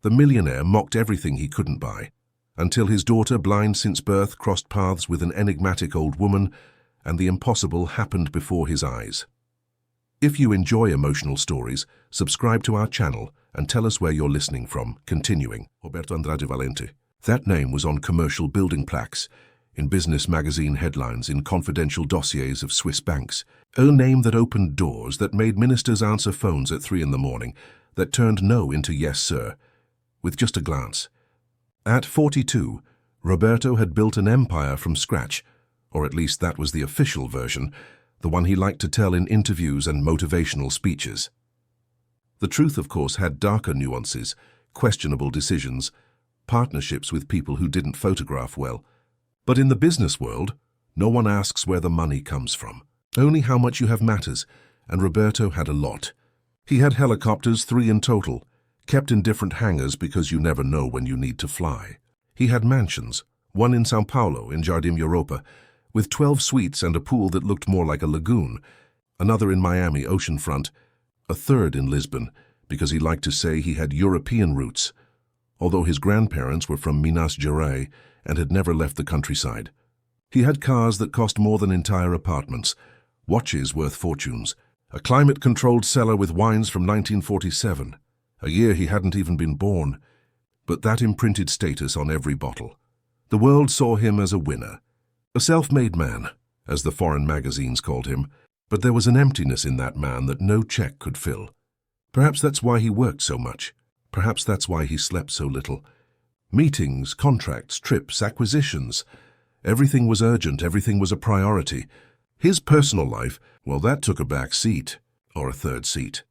The millionaire mocked everything he couldn't buy, until his daughter, blind since birth, crossed paths with an enigmatic old woman, and the impossible happened before his eyes. If you enjoy emotional stories, subscribe to our channel and tell us where you're listening from. Continuing, Roberto Andrade Valente. That name was on commercial building plaques, in business magazine headlines, in confidential dossiers of Swiss banks. A name that opened doors, that made ministers answer phones at 3 in the morning, that turned no into yes, sir, with just a glance. At 42, Roberto had built an empire from scratch, or at least that was the official version, the one he liked to tell in interviews and motivational speeches. The truth, of course, had darker nuances, questionable decisions, partnerships with people who didn't photograph well. But in the business world, no one asks where the money comes from. Only how much you have matters, and Roberto had a lot. He had helicopters, 3 in total, kept in different hangars because you never know when you need to fly. He had mansions, one in São Paulo, in Jardim Europa, with 12 suites and a pool that looked more like a lagoon, another in Miami oceanfront, a third in Lisbon, because he liked to say he had European roots, although his grandparents were from Minas Gerais and had never left the countryside. He had cars that cost more than entire apartments, watches worth fortunes, a climate-controlled cellar with wines from 1947, a year he hadn't even been born, but that imprinted status on every bottle. The world saw him as a winner, a self-made man, as the foreign magazines called him, but there was an emptiness in that man that no check could fill. Perhaps that's why he worked so much. Perhaps that's why he slept so little. Meetings, contracts, trips, acquisitions. Everything was urgent, everything was a priority. His personal life, well, that took a back seat, or a third seat.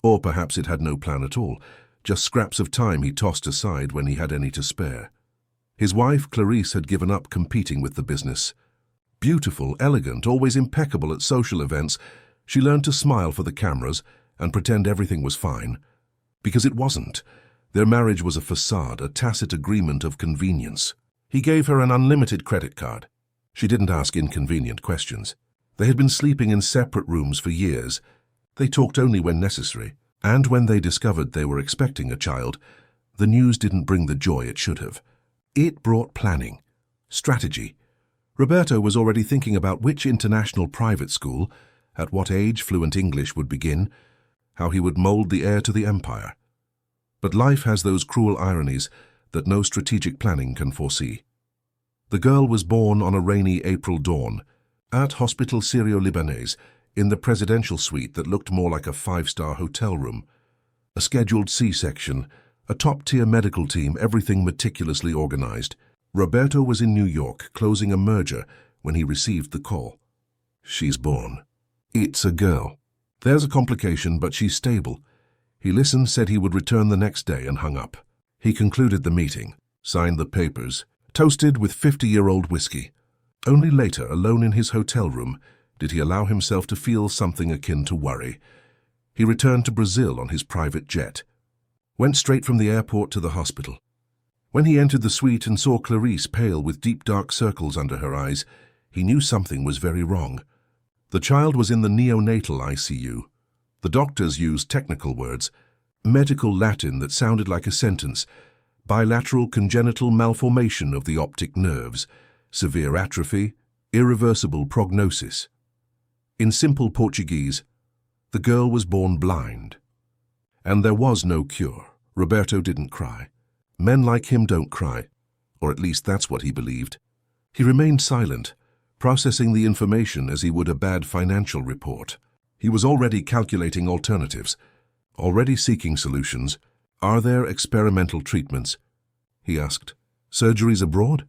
Or perhaps it had no plan at all, just scraps of time he tossed aside when he had any to spare. His wife, Clarice, had given up competing with the business. Beautiful, elegant, always impeccable at social events, she learned to smile for the cameras and pretend everything was fine. Because it wasn't. Their marriage was a facade, a tacit agreement of convenience. He gave her an unlimited credit card. She didn't ask inconvenient questions. They had been sleeping in separate rooms for years. They talked only when necessary. And when they discovered they were expecting a child, the news didn't bring the joy it should have. It brought planning, strategy. Roberto was already thinking about which international private school, at what age fluent English would begin, how he would mold the heir to the empire. But life has those cruel ironies that no strategic planning can foresee. The girl was born on a rainy April dawn, at Hospital Syrio-Libanese, in the presidential suite that looked more like a 5-star hotel room. A scheduled C-section, a top-tier medical team, everything meticulously organized. Roberto was in New York, closing a merger, when he received the call. She's born. It's a girl. There's a complication, but she's stable. He listened, said he would return the next day, and hung up. He concluded the meeting, signed the papers, toasted with 50-year-old whiskey. Only later, alone in his hotel room, did he allow himself to feel something akin to worry. He returned to Brazil on his private jet, went straight from the airport to the hospital. When he entered the suite and saw Clarice pale with deep dark circles under her eyes, he knew something was very wrong. The child was in the neonatal ICU. The doctors used technical words, medical Latin that sounded like a sentence: bilateral congenital malformation of the optic nerves, severe atrophy, irreversible prognosis. In simple Portuguese, the girl was born blind. And there was no cure. Roberto didn't cry. Men like him don't cry, or at least that's what he believed. He remained silent, processing the information as he would a bad financial report. He was already calculating alternatives, already seeking solutions. Are there experimental treatments? He asked. Surgeries abroad?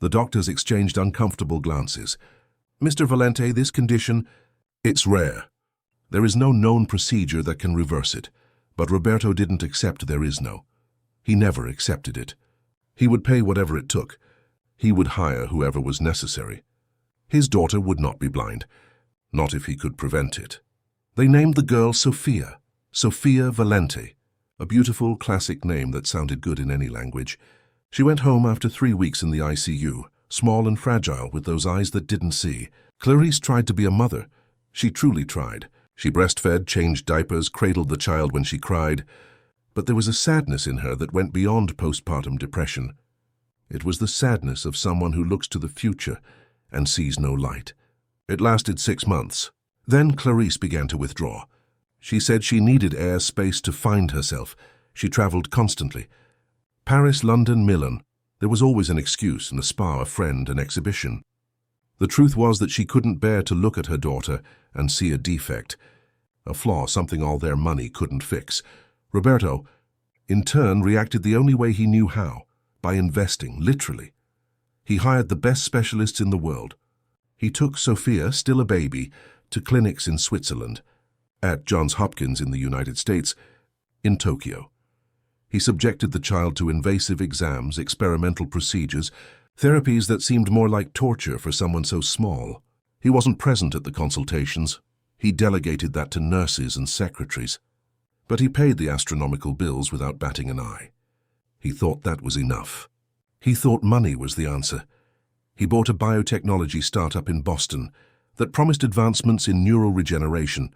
The doctors exchanged uncomfortable glances. Mr. Valente, this condition, it's rare. There is no known procedure that can reverse it, but Roberto didn't accept there is no. He never accepted it. He would pay whatever it took. He would hire whoever was necessary. His daughter would not be blind, not if he could prevent it. They named the girl Sophia, Sophia Valente, a beautiful classic name that sounded good in any language. She went home after 3 weeks in the ICU, small and fragile with those eyes that didn't see. Clarice tried to be a mother. She truly tried. She breastfed, changed diapers, cradled the child when she cried. But there was a sadness in her that went beyond postpartum depression. It was the sadness of someone who looks to the future and sees no light. It lasted 6 months. Then Clarice began to withdraw. She said she needed air space to find herself. She traveled constantly. Paris, London, Milan. There was always an excuse, and a spa, a friend, an exhibition. The truth was that she couldn't bear to look at her daughter and see a defect, a flaw, something all their money couldn't fix. Roberto, in turn, reacted the only way he knew how, by investing, literally. He hired the best specialists in the world. He took Sophia, still a baby, to clinics in Switzerland, at Johns Hopkins in the United States, in Tokyo. He subjected the child to invasive exams, experimental procedures, therapies that seemed more like torture for someone so small. He wasn't present at the consultations. He delegated that to nurses and secretaries. But he paid the astronomical bills without batting an eye. He thought that was enough. He thought money was the answer. He bought a biotechnology startup in Boston that promised advancements in neural regeneration.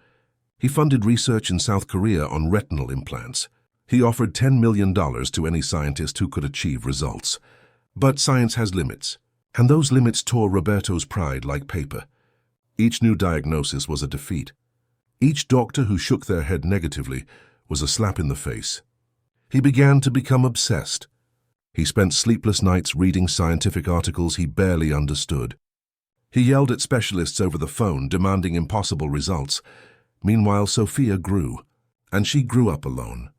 He funded research in South Korea on retinal implants. He offered $10 million to any scientist who could achieve results. But science has limits, and those limits tore Roberto's pride like paper. Each new diagnosis was a defeat. Each doctor who shook their head negatively was a slap in the face. He began to become obsessed. He spent sleepless nights reading scientific articles he barely understood. He yelled at specialists over the phone, demanding impossible results. Meanwhile, Sophia grew, and she grew up alone.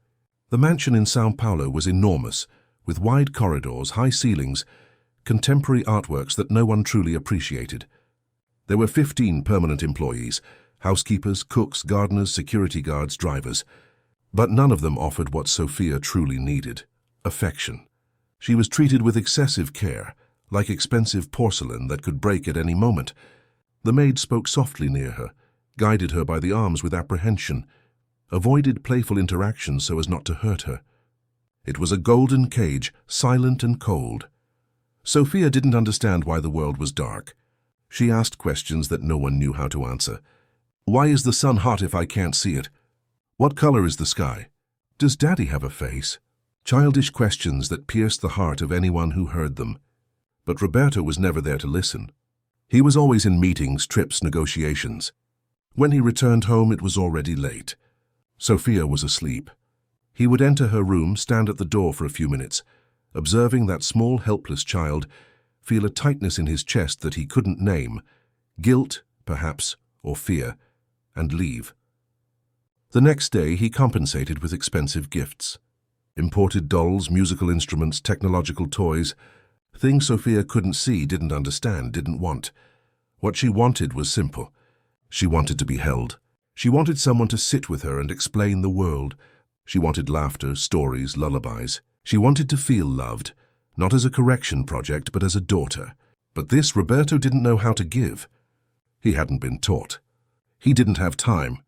The mansion in São Paulo was enormous, with wide corridors, high ceilings, contemporary artworks that no one truly appreciated. There were 15 permanent employees, housekeepers, cooks, gardeners, security guards, drivers. But none of them offered what Sophia truly needed: affection. She was treated with excessive care, like expensive porcelain that could break at any moment. The maid spoke softly near her, guided her by the arms with apprehension, avoided playful interactions so as not to hurt her. It was a golden cage, silent and cold. Sophia didn't understand why the world was dark. She asked questions that no one knew how to answer. Why is the sun hot if I can't see it? What color is the sky? Does Daddy have a face? Childish questions that pierced the heart of anyone who heard them. But Roberto was never there to listen. He was always in meetings, trips, negotiations. When he returned home, it was already late. Sophia was asleep. He would enter her room, stand at the door for a few minutes, observing that small, helpless child, feel a tightness in his chest that he couldn't name, guilt, perhaps, or fear, and leave. The next day, he compensated with expensive gifts. Imported dolls, musical instruments, technological toys, things Sophia couldn't see, didn't understand, didn't want. What she wanted was simple. She wanted to be held. She wanted someone to sit with her and explain the world. She wanted laughter, stories, lullabies. She wanted to feel loved, not as a correction project, but as a daughter. But this Roberto didn't know how to give. He hadn't been taught. He didn't have time.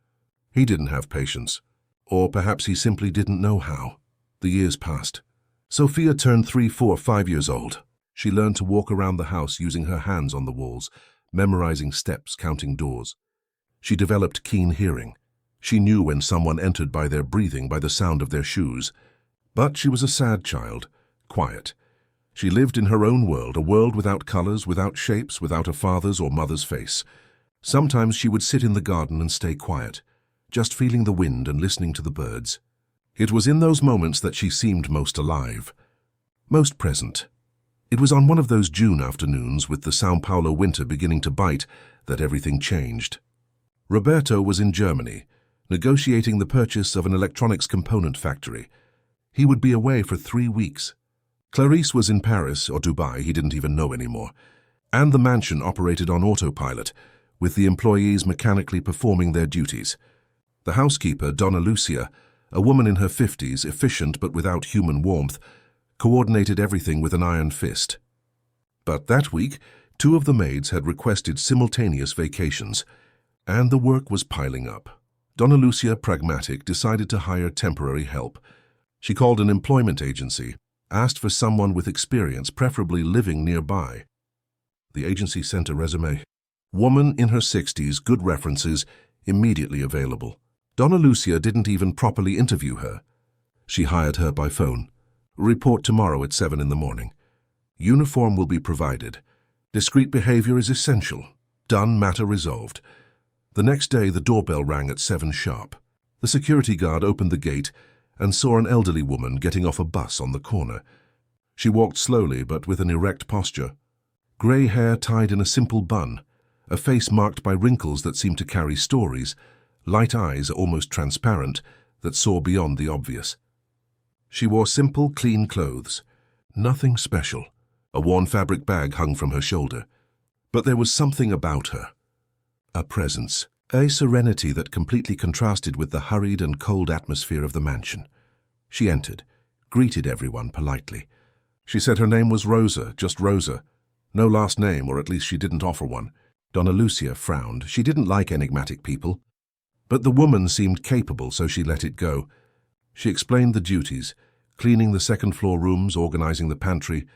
He didn't have patience. Or perhaps he simply didn't know how. The years passed. Sophia turned 3, 4, 5 years old. She learned to walk around the house using her hands on the walls, memorizing steps, counting doors. She developed keen hearing. She knew when someone entered by their breathing, by the sound of their shoes. But she was a sad child, quiet. She lived in her own world, a world without colors, without shapes, without a father's or mother's face. Sometimes she would sit in the garden and stay quiet, just feeling the wind and listening to the birds. It was in those moments that she seemed most alive, most present. It was on one of those June afternoons, with the São Paulo winter beginning to bite, that everything changed. Roberto was in Germany, negotiating the purchase of an electronics component factory. He would be away for 3 weeks. Clarice was in Paris or Dubai, he didn't even know anymore. And the mansion operated on autopilot, with the employees mechanically performing their duties. The housekeeper, Donna Lucia, a woman in her 50s, efficient but without human warmth, coordinated everything with an iron fist. But that week, 2 of the maids had requested simultaneous vacations, and the work was piling up. Donna Lucia, pragmatic, decided to hire temporary help. She called an employment agency, asked for someone with experience, preferably living nearby. The agency sent a resume. Woman in her 60s, good references, immediately available. Donna Lucia didn't even properly interview her. She hired her by phone. Report tomorrow at 7 in the morning. Uniform will be provided. Discreet behavior is essential. Done, matter resolved. The next day, the doorbell rang at 7 sharp. The security guard opened the gate and saw an elderly woman getting off a bus on the corner. She walked slowly but with an erect posture. Grey hair tied in a simple bun, a face marked by wrinkles that seemed to carry stories, light eyes almost transparent that saw beyond the obvious. She wore simple, clean clothes. Nothing special. A worn fabric bag hung from her shoulder. But there was something about her. A presence, a serenity that completely contrasted with the hurried and cold atmosphere of the mansion. She entered, greeted everyone politely. She said her name was Rosa, just Rosa. No last name, or at least she didn't offer one. Donna Lucia frowned. She didn't like enigmatic people. But the woman seemed capable, so she let it go. She explained the duties, cleaning the second-floor rooms, organizing the pantry,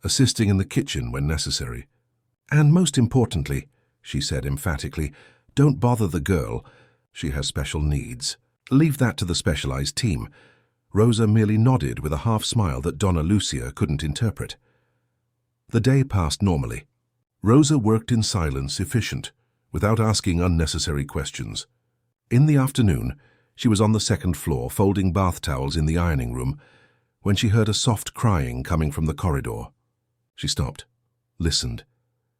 assisting in the kitchen when necessary. And most importantly, she said emphatically, don't bother the girl. She has special needs. Leave that to the specialized team. Rosa merely nodded with a half-smile that Donna Lucia couldn't interpret. The day passed normally. Rosa worked in silence, efficient, without asking unnecessary questions. In the afternoon, she was on the second floor, folding bath towels in the ironing room, when she heard a soft crying coming from the corridor. She stopped, listened.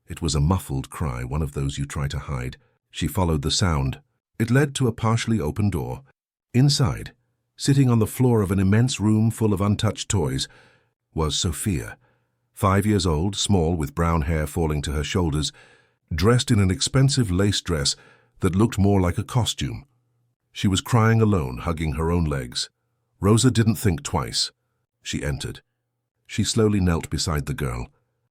It was a muffled cry, one of those you try to hide. She followed the sound. It led to a partially open door. Inside, sitting on the floor of an immense room full of untouched toys, was Sophia, 5 years old, small, with brown hair falling to her shoulders, dressed in an expensive lace dress that looked more like a costume. She was crying alone, hugging her own legs. Rosa didn't think twice. She entered. She slowly knelt beside the girl.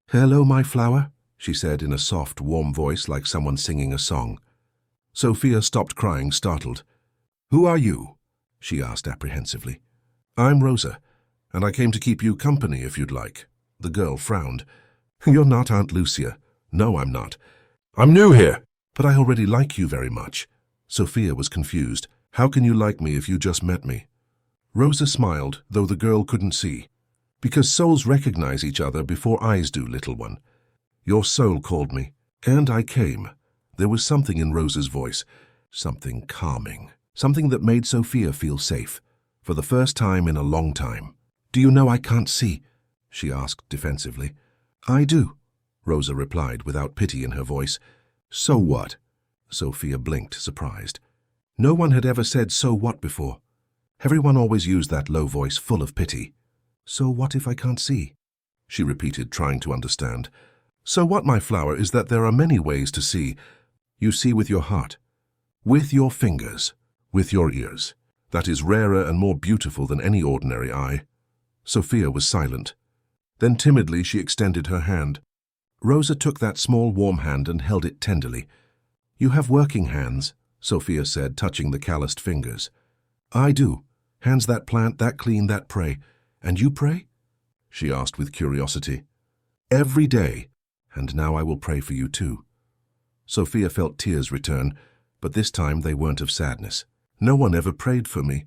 "Hello, my flower," she said in a soft, warm voice like someone singing a song. Sophia stopped crying, startled. "Who are you?" she asked apprehensively. "I'm Rosa, and I came to keep you company if you'd like." The girl frowned. "You're not Aunt Lucia." "No, I'm not. I'm new here." "But I already like you very much." Sophia was confused. "How can you like me if you just met me?" Rosa smiled, though the girl couldn't see. "Because souls recognize each other before eyes do, little one. Your soul called me, and I came." There was something in Rosa's voice, something calming, something that made Sophia feel safe, for the first time in a long time. "Do you know I can't see?" she asked defensively. "I do," Rosa replied without pity in her voice. "So what?" Sophia blinked, surprised. No one had ever said "so what" before. Everyone always used that low voice full of pity. "So what if I can't see?" she repeated, trying to understand. "So what, my flower, is that there are many ways to see. You see with your heart, with your fingers, with your ears. That is rarer and more beautiful than any ordinary eye." Sophia was silent. Then timidly she extended her hand. Rosa took that small warm hand and held it tenderly. "You have working hands," Sophia said, touching the calloused fingers. "I do. Hands that plant, that clean, that pray. And you pray?" she asked with curiosity. "Every day, and now I will pray for you too." Sophia felt tears return, but this time they weren't of sadness. "No one ever prayed for me.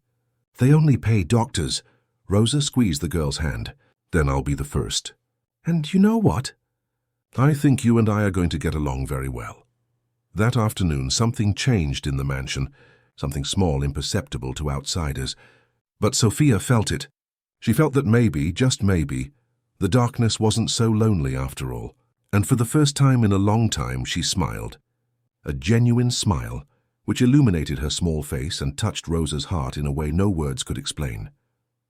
They only pay doctors." Rosa squeezed the girl's hand. "Then I'll be the first. And you know what? I think you and I are going to get along very well." That afternoon, something changed in the mansion, something small, imperceptible to outsiders. But Sophia felt it. She felt that maybe, just maybe, the darkness wasn't so lonely after all. And for the first time in a long time, she smiled. A genuine smile, which illuminated her small face and touched Rosa's heart in a way no words could explain.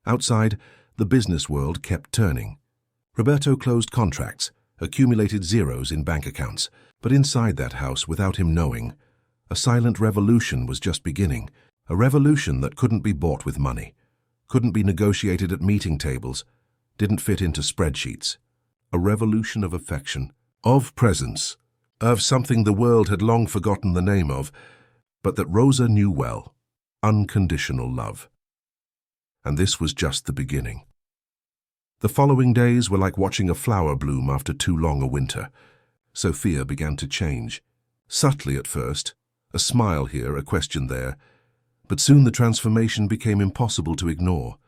Outside, the business world kept turning. Roberto closed contracts, accumulated zeros in bank accounts. But inside that house, without him knowing, a silent revolution was just beginning. A revolution that couldn't be bought with money, couldn't be negotiated at meeting tables, didn't fit into spreadsheets. A revolution of affection, of presence, of something the world had long forgotten the name of, but that Rosa knew well: unconditional love. And this was just the beginning. The following days were like watching a flower bloom after too long a winter. Sophia began to change. Subtly at first, a smile here, a question there, but soon the transformation became impossible to ignore.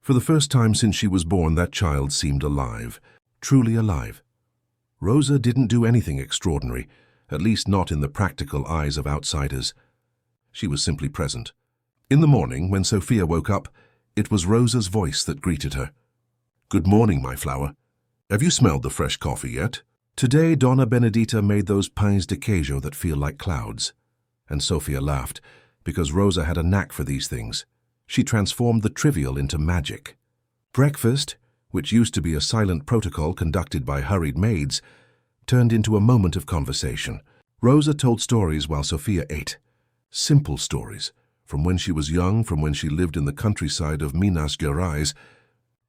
For the first time since she was born, that child seemed alive, truly alive. Rosa didn't do anything extraordinary, at least not in the practical eyes of outsiders. She was simply present. In the morning, when Sophia woke up, it was Rosa's voice that greeted her. "Good morning, my flower. Have you smelled the fresh coffee yet? Today, Donna Benedita made those pains de queijo that feel like clouds." And Sophia laughed, because Rosa had a knack for these things. She transformed the trivial into magic. Breakfast, which used to be a silent protocol conducted by hurried maids, turned into a moment of conversation. Rosa told stories while Sophia ate. Simple stories, from when she was young, from when she lived in the countryside of Minas Gerais,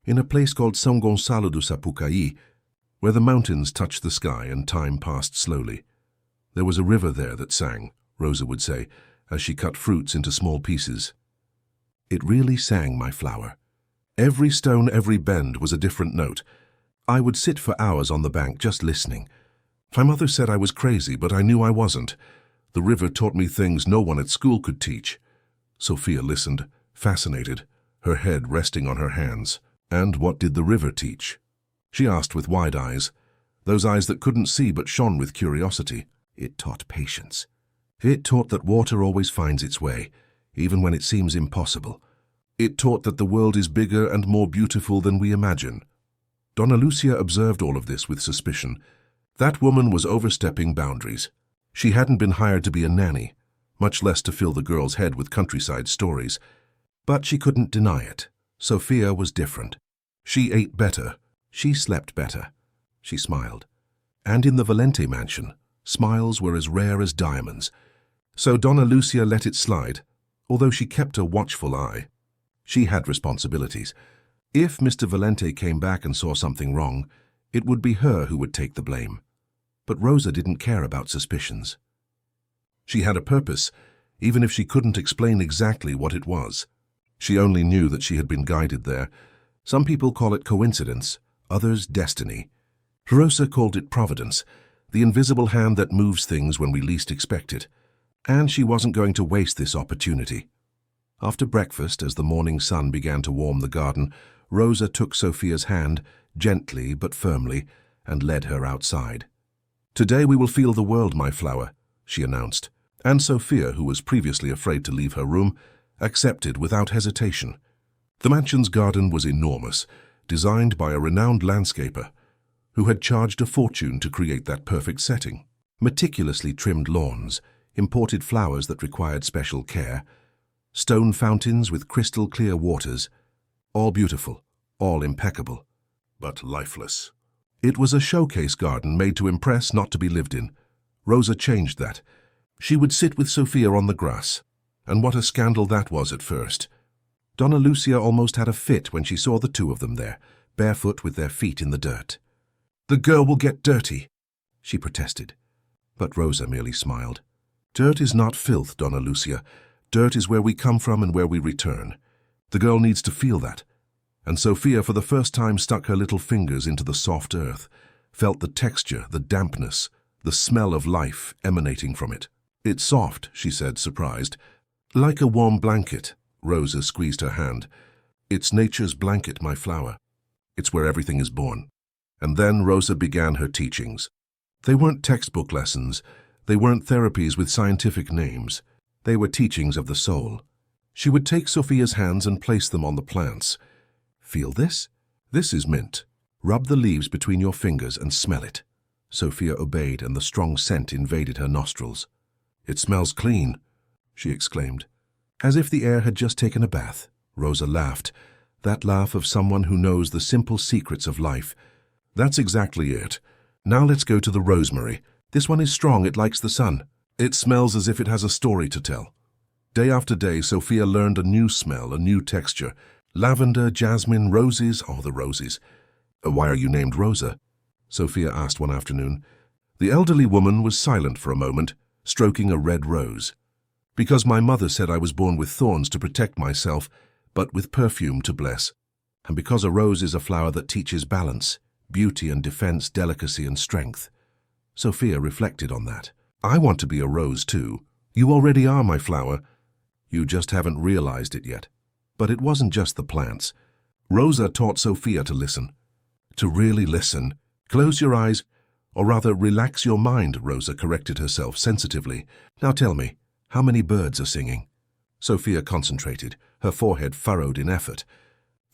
in a place called São Gonçalo do Sapucaí, where the mountains touched the sky and time passed slowly. There was a river there that sang, Rosa would say, as she cut fruits into small pieces. It really sang, my flower. Every stone, every bend was a different note. I would sit for hours on the bank just listening. My mother said I was crazy, but I knew I wasn't. The river taught me things no one at school could teach. Sophia listened, fascinated, her head resting on her hands. And what did the river teach? She asked with wide eyes, those eyes that couldn't see but shone with curiosity. It taught patience. It taught that water always finds its way, even when it seems impossible. It taught that the world is bigger and more beautiful than we imagine. Donna Lucia observed all of this with suspicion. That woman was overstepping boundaries. She hadn't been hired to be a nanny, much less to fill the girl's head with countryside stories. But she couldn't deny it. Sophia was different. She ate better. She slept better. She smiled. And in the Valente mansion, smiles were as rare as diamonds. So Donna Lucia let it slide, although she kept a watchful eye. She had responsibilities. If Mr. Valente came back and saw something wrong, it would be her who would take the blame. But Rosa didn't care about suspicions. She had a purpose, even if she couldn't explain exactly what it was. She only knew that she had been guided there. Some people call it coincidence, others destiny. Rosa called it providence, the invisible hand that moves things when we least expect it. And she wasn't going to waste this opportunity. After breakfast, as the morning sun began to warm the garden, Rosa took Sophia's hand, gently but firmly, and led her outside. "Today we will feel the world, my flower," she announced. And Sophia, who was previously afraid to leave her room, accepted without hesitation. The mansion's garden was enormous, designed by a renowned landscaper, who had charged a fortune to create that perfect setting. Meticulously trimmed lawns, imported flowers that required special care, stone fountains with crystal-clear waters, all beautiful, all impeccable, but lifeless. It was a showcase garden made to impress, not to be lived in. Rosa changed that. She would sit with Sophia on the grass, and what a scandal that was at first. Donna Lucia almost had a fit when she saw the two of them there, barefoot with their feet in the dirt. "The girl will get dirty," she protested. But Rosa merely smiled. "Dirt is not filth, Donna Lucia. Dirt is where we come from and where we return. The girl needs to feel that." And Sophia for the first time stuck her little fingers into the soft earth, felt the texture, the dampness, the smell of life emanating from it. "It's soft," she said, surprised. "Like a warm blanket." Rosa squeezed her hand. "It's nature's blanket, my flower. It's where everything is born." And then Rosa began her teachings. They weren't textbook lessons. They weren't therapies with scientific names. They were teachings of the soul. She would take Sophia's hands and place them on the plants. "Feel this? This is mint. Rub the leaves between your fingers and smell it." Sophia obeyed, and the strong scent invaded her nostrils. "It smells clean," she exclaimed. "As if the air had just taken a bath." Rosa laughed, that laugh of someone who knows the simple secrets of life. "That's exactly it. Now let's go to the rosemary. This one is strong, it likes the sun. It smells as if it has a story to tell." Day after day, Sophia learned a new smell, a new texture. Lavender, jasmine, roses, oh, the roses. "Why are you named Rosa?" Sophia asked one afternoon. The elderly woman was silent for a moment, stroking a red rose. "Because my mother said I was born with thorns to protect myself, but with perfume to bless. And because a rose is a flower that teaches balance, beauty and defense, delicacy and strength." Sophia reflected on that. "I want to be a rose too. You already are, my flower. You just haven't realized it yet." But it wasn't just the plants. Rosa taught Sophia to listen. To really listen. Close your eyes, or rather relax your mind, Rosa corrected herself sensitively. Now tell me, how many birds are singing? Sophia concentrated, her forehead furrowed in effort.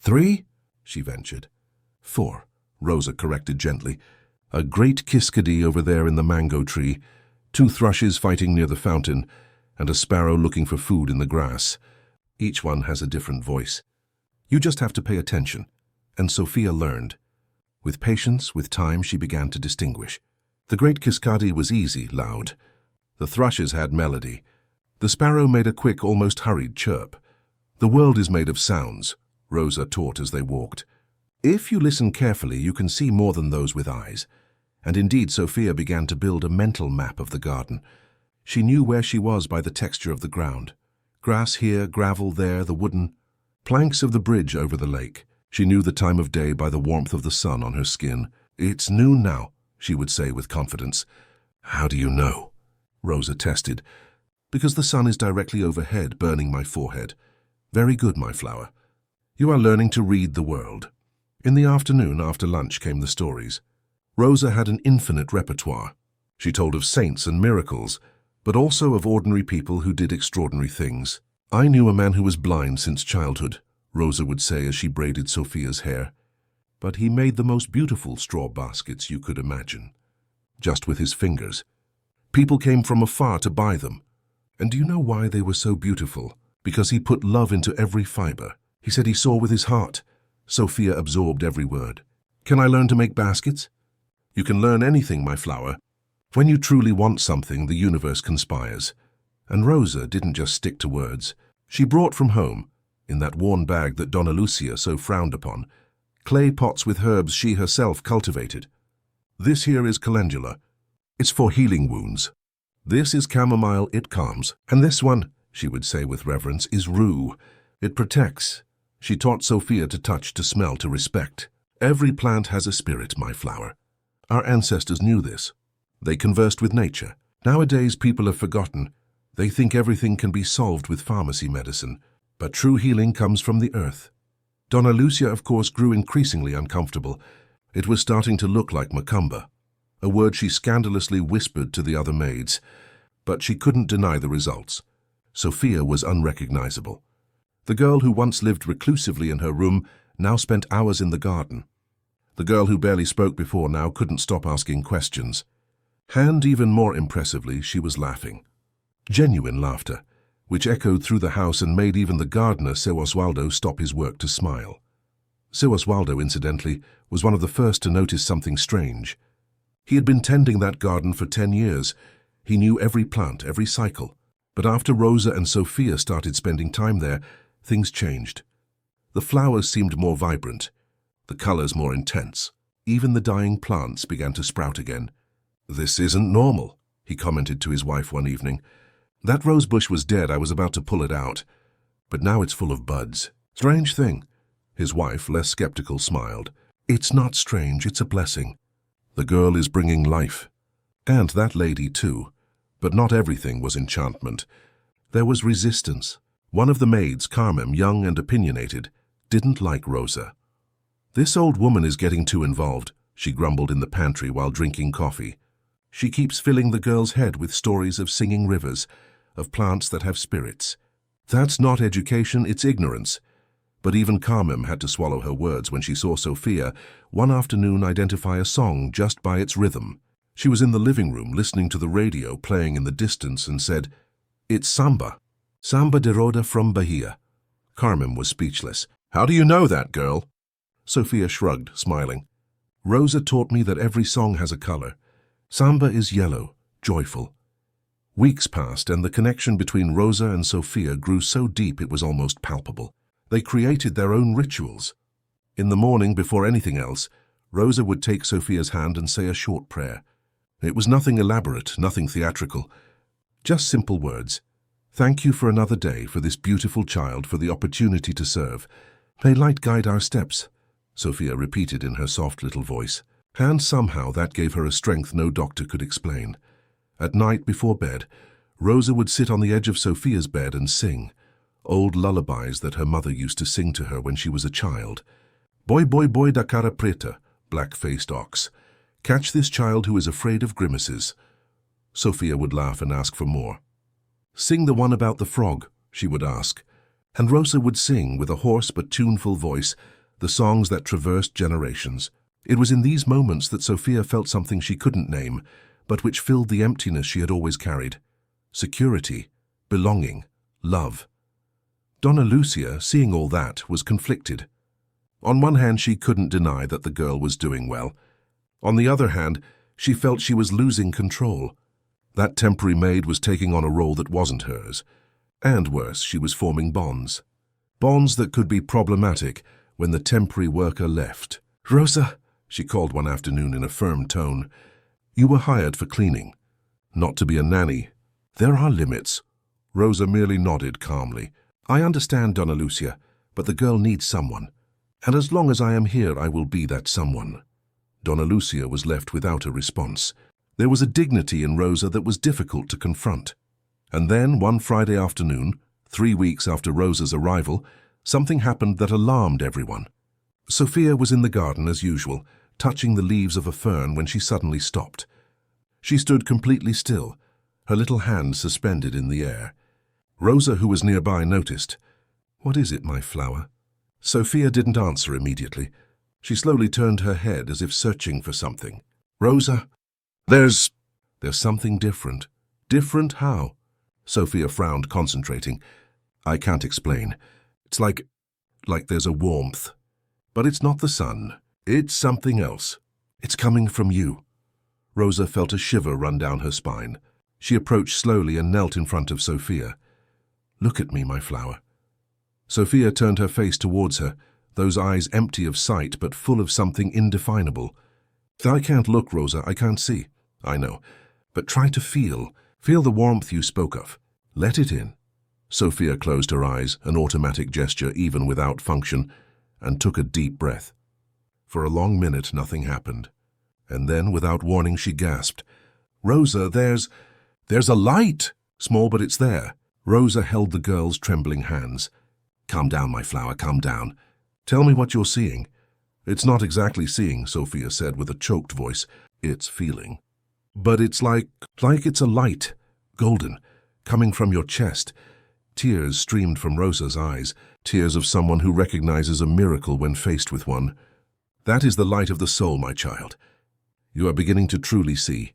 3, she ventured. 4, Rosa corrected gently. A great kiskadee over there in the mango tree, 2 thrushes fighting near the fountain, and a sparrow looking for food in the grass. Each one has a different voice. You just have to pay attention. And Sophia learned. With patience, with time, she began to distinguish. The great kiskadee was easy, loud. The thrushes had melody. The sparrow made a quick, almost hurried chirp. The world is made of sounds, Rosa taught as they walked. If you listen carefully, you can see more than those with eyes. And indeed, Sophia began to build a mental map of the garden. She knew where she was by the texture of the ground. Grass here, gravel there, the wooden planks of the bridge over the lake. She knew the time of day by the warmth of the sun on her skin. It's noon now, she would say with confidence. How do you know? Rosa tested. Because the sun is directly overhead, burning my forehead. Very good, my flower. You are learning to read the world. In the afternoon, after lunch, came the stories. Rosa had an infinite repertoire. She told of saints and miracles, but also of ordinary people who did extraordinary things. I knew a man who was blind since childhood, Rosa would say as she braided Sophia's hair. But he made the most beautiful straw baskets you could imagine. Just with his fingers. People came from afar to buy them. And do you know why they were so beautiful? Because he put love into every fiber. He said he saw with his heart. Sophia absorbed every word. Can I learn to make baskets? You can learn anything, my flower. When you truly want something, the universe conspires. And Rosa didn't just stick to words. She brought from home, in that worn bag that Donna Lucia so frowned upon, clay pots with herbs she herself cultivated. This here is calendula. It's for healing wounds. This is chamomile, it calms. And this one, she would say with reverence, is rue. It protects. She taught Sophia to touch, to smell, to respect. Every plant has a spirit, my flower. Our ancestors knew this. They conversed with nature. Nowadays, people have forgotten. They think everything can be solved with pharmacy medicine. But true healing comes from the earth. Donna Lucia, of course, grew increasingly uncomfortable. It was starting to look like macumba, a word she scandalously whispered to the other maids. But she couldn't deny the results. Sophia was unrecognizable. The girl who once lived reclusively in her room now spent hours in the garden. The girl who barely spoke before now couldn't stop asking questions. And even more impressively, she was laughing. Genuine laughter, which echoed through the house and made even the gardener, Seu Oswaldo, stop his work to smile. Seu Oswaldo, incidentally, was one of the first to notice something strange. He had been tending that garden for 10 years. He knew every plant, every cycle. But after Rosa and Sophia started spending time there, things changed. The flowers seemed more vibrant, the colors more intense. Even the dying plants began to sprout again. This isn't normal, he commented to his wife one evening. That rose bush was dead, I was about to pull it out. But now it's full of buds. Strange thing. His wife, less skeptical, smiled. It's not strange, it's a blessing. The girl is bringing life. And that lady too. But not everything was enchantment. There was resistance. One of the maids, Carmen, young and opinionated, didn't like Rosa. This old woman is getting too involved, she grumbled in the pantry while drinking coffee. She keeps filling the girl's head with stories of singing rivers, of plants that have spirits. That's not education, it's ignorance. But even Carmen had to swallow her words when she saw Sophia one afternoon identify a song just by its rhythm. She was in the living room listening to the radio playing in the distance and said, "It's samba. Samba de roda from Bahia." Carmen was speechless. "How do you know that, girl?" Sophia shrugged, smiling. "Rosa taught me that every song has a color. Samba is yellow, joyful." Weeks passed, and the connection between Rosa and Sophia grew so deep it was almost palpable. They created their own rituals. In the morning, before anything else, Rosa would take Sophia's hand and say a short prayer. It was nothing elaborate, nothing theatrical. Just simple words. "Thank you for another day, for this beautiful child, for the opportunity to serve. May light guide our steps," Sophia repeated in her soft little voice. And somehow that gave her a strength no doctor could explain. At night before bed, Rosa would sit on the edge of Sophia's bed and sing, old lullabies that her mother used to sing to her when she was a child. Boy da cara preta, black-faced ox. Catch this child who is afraid of grimaces. Sophia would laugh and ask for more. Sing the one about the frog, she would ask. And Rosa would sing, with a hoarse but tuneful voice, the songs that traversed generations. It was in these moments that Sophia felt something she couldn't name, but which filled the emptiness she had always carried. Security, belonging, love. Donna Lucia, seeing all that, was conflicted. On one hand, she couldn't deny that the girl was doing well. On the other hand, she felt she was losing control. That temporary maid was taking on a role that wasn't hers. And worse, she was forming bonds. Bonds that could be problematic when the temporary worker left. "Rosa," she called one afternoon in a firm tone, "you were hired for cleaning, not to be a nanny. There are limits." Rosa merely nodded calmly. "I understand, Donna Lucia, but the girl needs someone. And as long as I am here, I will be that someone." Donna Lucia was left without a response. There was a dignity in Rosa that was difficult to confront. And then, one Friday afternoon, 3 weeks after Rosa's arrival, something happened that alarmed everyone. Sophia was in the garden as usual, touching the leaves of a fern when she suddenly stopped. She stood completely still, her little hand suspended in the air. Rosa, who was nearby, noticed. "What is it, my flower?" Sophia didn't answer immediately. She slowly turned her head as if searching for something. "Rosa, there's something different." "Different how?" Sophia frowned, concentrating. "I can't explain. It's like there's a warmth. But it's not the sun. It's something else. It's coming from you." Rosa felt a shiver run down her spine. She approached slowly and knelt in front of Sophia. "Look at me, my flower." Sophia turned her face towards her, those eyes empty of sight but full of something indefinable. "I can't look, Rosa, I can't see." "I know. But try to feel. Feel the warmth you spoke of. Let it in." Sophia closed her eyes, an automatic gesture even without function, and took a deep breath. For a long minute, nothing happened. And then, without warning, she gasped. "Rosa, there's a light!" "Small, but it's there." Rosa held the girl's trembling hands. "Calm down, my flower, calm down. Tell me what you're seeing." "It's not exactly seeing," Sophia said with a choked voice. "It's feeling. But it's like it's a light, golden, coming from your chest." Tears streamed from Rosa's eyes, tears of someone who recognizes a miracle when faced with one. "That is the light of the soul, my child. You are beginning to truly see."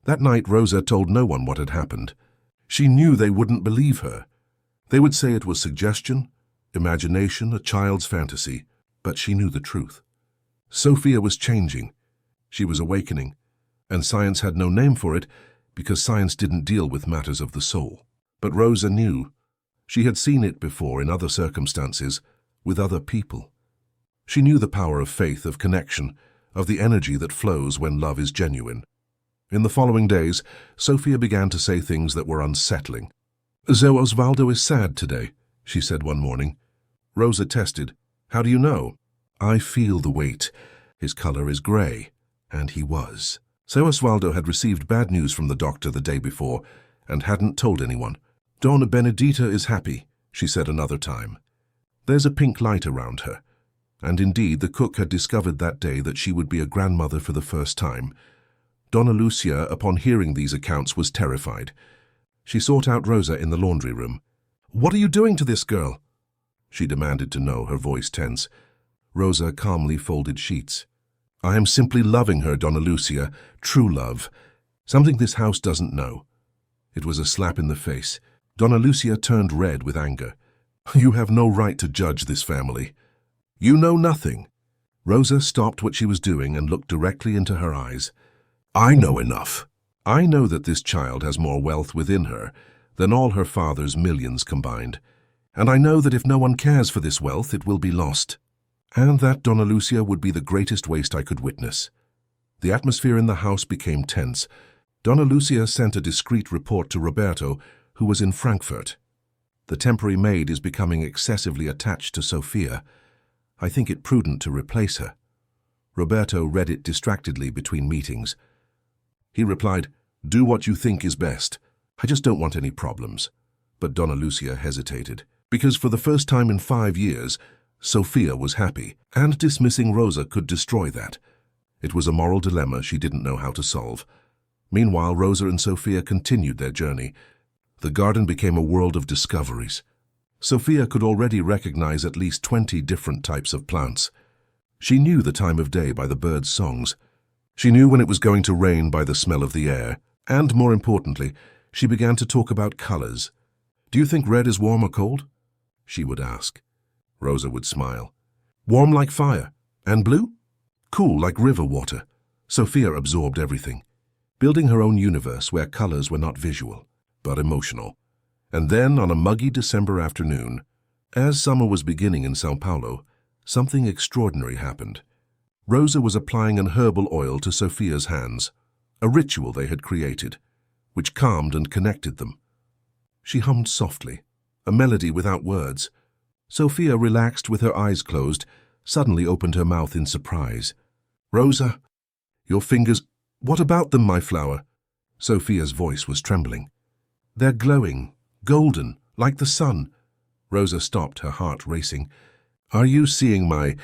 That night, Rosa told no one what had happened. She knew they wouldn't believe her. They would say it was suggestion, imagination, a child's fantasy, but she knew the truth. Sophia was changing. She was awakening, and science had no name for it because science didn't deal with matters of the soul. But Rosa knew. She had seen it before in other circumstances, with other people. She knew the power of faith, of connection, of the energy that flows when love is genuine. In the following days, Sophia began to say things that were unsettling. "Zé Osvaldo is sad today," she said one morning. Rosa tested. "How do you know?" "I feel the weight. His color is gray." And he was. Zé Osvaldo had received bad news from the doctor the day before and hadn't told anyone. "Donna Benedita is happy," she said another time. There's a pink light around her. And indeed, the cook had discovered that day that she would be a grandmother for the first time. Donna Lucia, upon hearing these accounts, was terrified. She sought out Rosa in the laundry room. "What are you doing to this girl?" she demanded to know, her voice tense. Rosa calmly folded sheets. "I am simply loving her, Donna Lucia, true love. Something this house doesn't know." It was a slap in the face. Donna Lucia turned red with anger. "You have no right to judge this family. You know nothing." Rosa stopped what she was doing and looked directly into her eyes. "I know enough. I know that this child has more wealth within her than all her father's millions combined. And I know that if no one cares for this wealth, it will be lost. And that, Donna Lucia, would be the greatest waste I could witness." The atmosphere in the house became tense. Donna Lucia sent a discreet report to Roberto, who was in Frankfurt. "The temporary maid is becoming excessively attached to Sophia. I think it prudent to replace her." Roberto read it distractedly between meetings. He replied, "Do what you think is best. I just don't want any problems." But Donna Lucia hesitated, because for the first time in 5 years, Sophia was happy, and dismissing Rosa could destroy that. It was a moral dilemma she didn't know how to solve. Meanwhile, Rosa and Sophia continued their journey. The garden became a world of discoveries. Sophia could already recognize at least 20 different types of plants. She knew the time of day by the birds' songs. She knew when it was going to rain by the smell of the air. And, more importantly, she began to talk about colors. "Do you think red is warm or cold?" she would ask. Rosa would smile. "Warm like fire. And blue? Cool like river water." Sophia absorbed everything, building her own universe where colors were not visual, but emotional. And then, on a muggy December afternoon, as summer was beginning in São Paulo, something extraordinary happened. Rosa was applying an herbal oil to Sophia's hands, a ritual they had created, which calmed and connected them. She hummed softly, a melody without words. Sophia, relaxed with her eyes closed, suddenly opened her mouth in surprise. "Rosa, your fingers—" "What about them, my flower?" Sophia's voice was trembling. "They're glowing, golden, like the sun." Rosa stopped, her heart racing. "Are you seeing my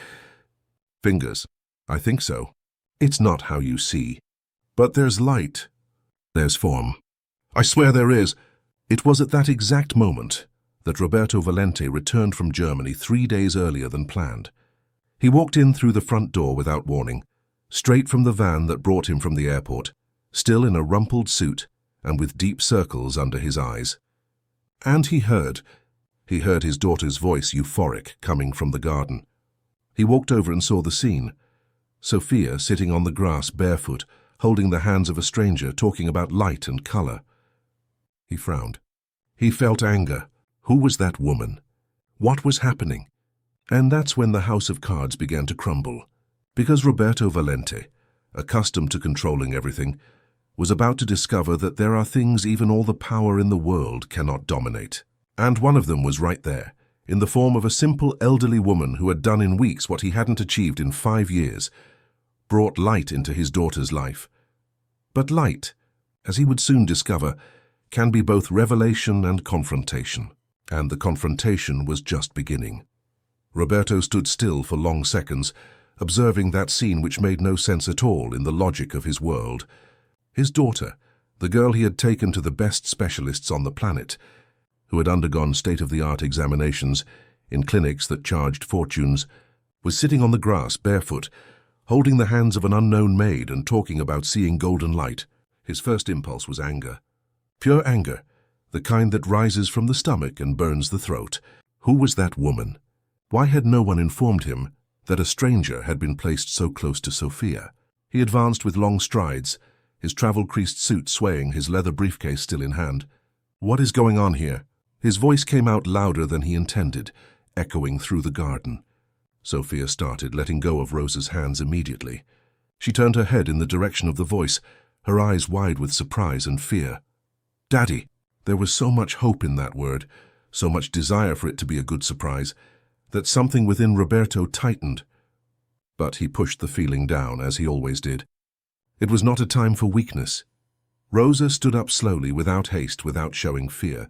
fingers?" "I think so. It's not how you see. But there's light. There's form. I swear there is." It was at that exact moment that Roberto Valente returned from Germany 3 days earlier than planned. He walked in through the front door without warning, straight from the van that brought him from the airport, still in a rumpled suit and with deep circles under his eyes. And he heard his daughter's voice, euphoric, coming from the garden. He walked over and saw the scene. Sophia sitting on the grass barefoot, holding the hands of a stranger, talking about light and color. He frowned. He felt anger. Who was that woman? What was happening? And that's when the house of cards began to crumble, because Roberto Valente, accustomed to controlling everything, was about to discover that there are things even all the power in the world cannot dominate. And one of them was right there, in the form of a simple elderly woman who had done in weeks what he hadn't achieved in 5 years, brought light into his daughter's life. But light, as he would soon discover, can be both revelation and confrontation. And the confrontation was just beginning. Roberto stood still for long seconds, observing that scene which made no sense at all in the logic of his world. His daughter, the girl he had taken to the best specialists on the planet, who had undergone state-of-the-art examinations in clinics that charged fortunes, was sitting on the grass barefoot, holding the hands of an unknown maid and talking about seeing golden light. His first impulse was anger. Pure anger, the kind that rises from the stomach and burns the throat. Who was that woman? Why had no one informed him that a stranger had been placed so close to Sophia? He advanced with long strides, his travel-creased suit swaying, his leather briefcase still in hand. "What is going on here?" His voice came out louder than he intended, echoing through the garden. Sophia started, letting go of Rosa's hands immediately. She turned her head in the direction of the voice, her eyes wide with surprise and fear. "Daddy!" There was so much hope in that word, so much desire for it to be a good surprise, that something within Roberto tightened. But he pushed the feeling down, as he always did. It was not a time for weakness. Rosa stood up slowly, without haste, without showing fear.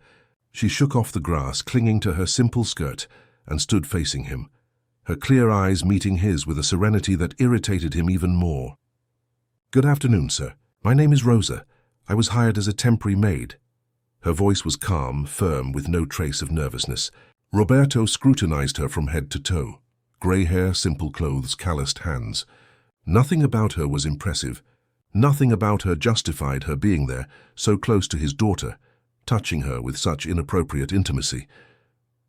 She shook off the grass, clinging to her simple skirt, and stood facing him, her clear eyes meeting his with a serenity that irritated him even more. "Good afternoon, sir. My name is Rosa. I was hired as a temporary maid." Her voice was calm, firm, with no trace of nervousness. Roberto scrutinized her from head to toe. Grey hair, simple clothes, calloused hands. Nothing about her was impressive. Nothing about her justified her being there, so close to his daughter, touching her with such inappropriate intimacy.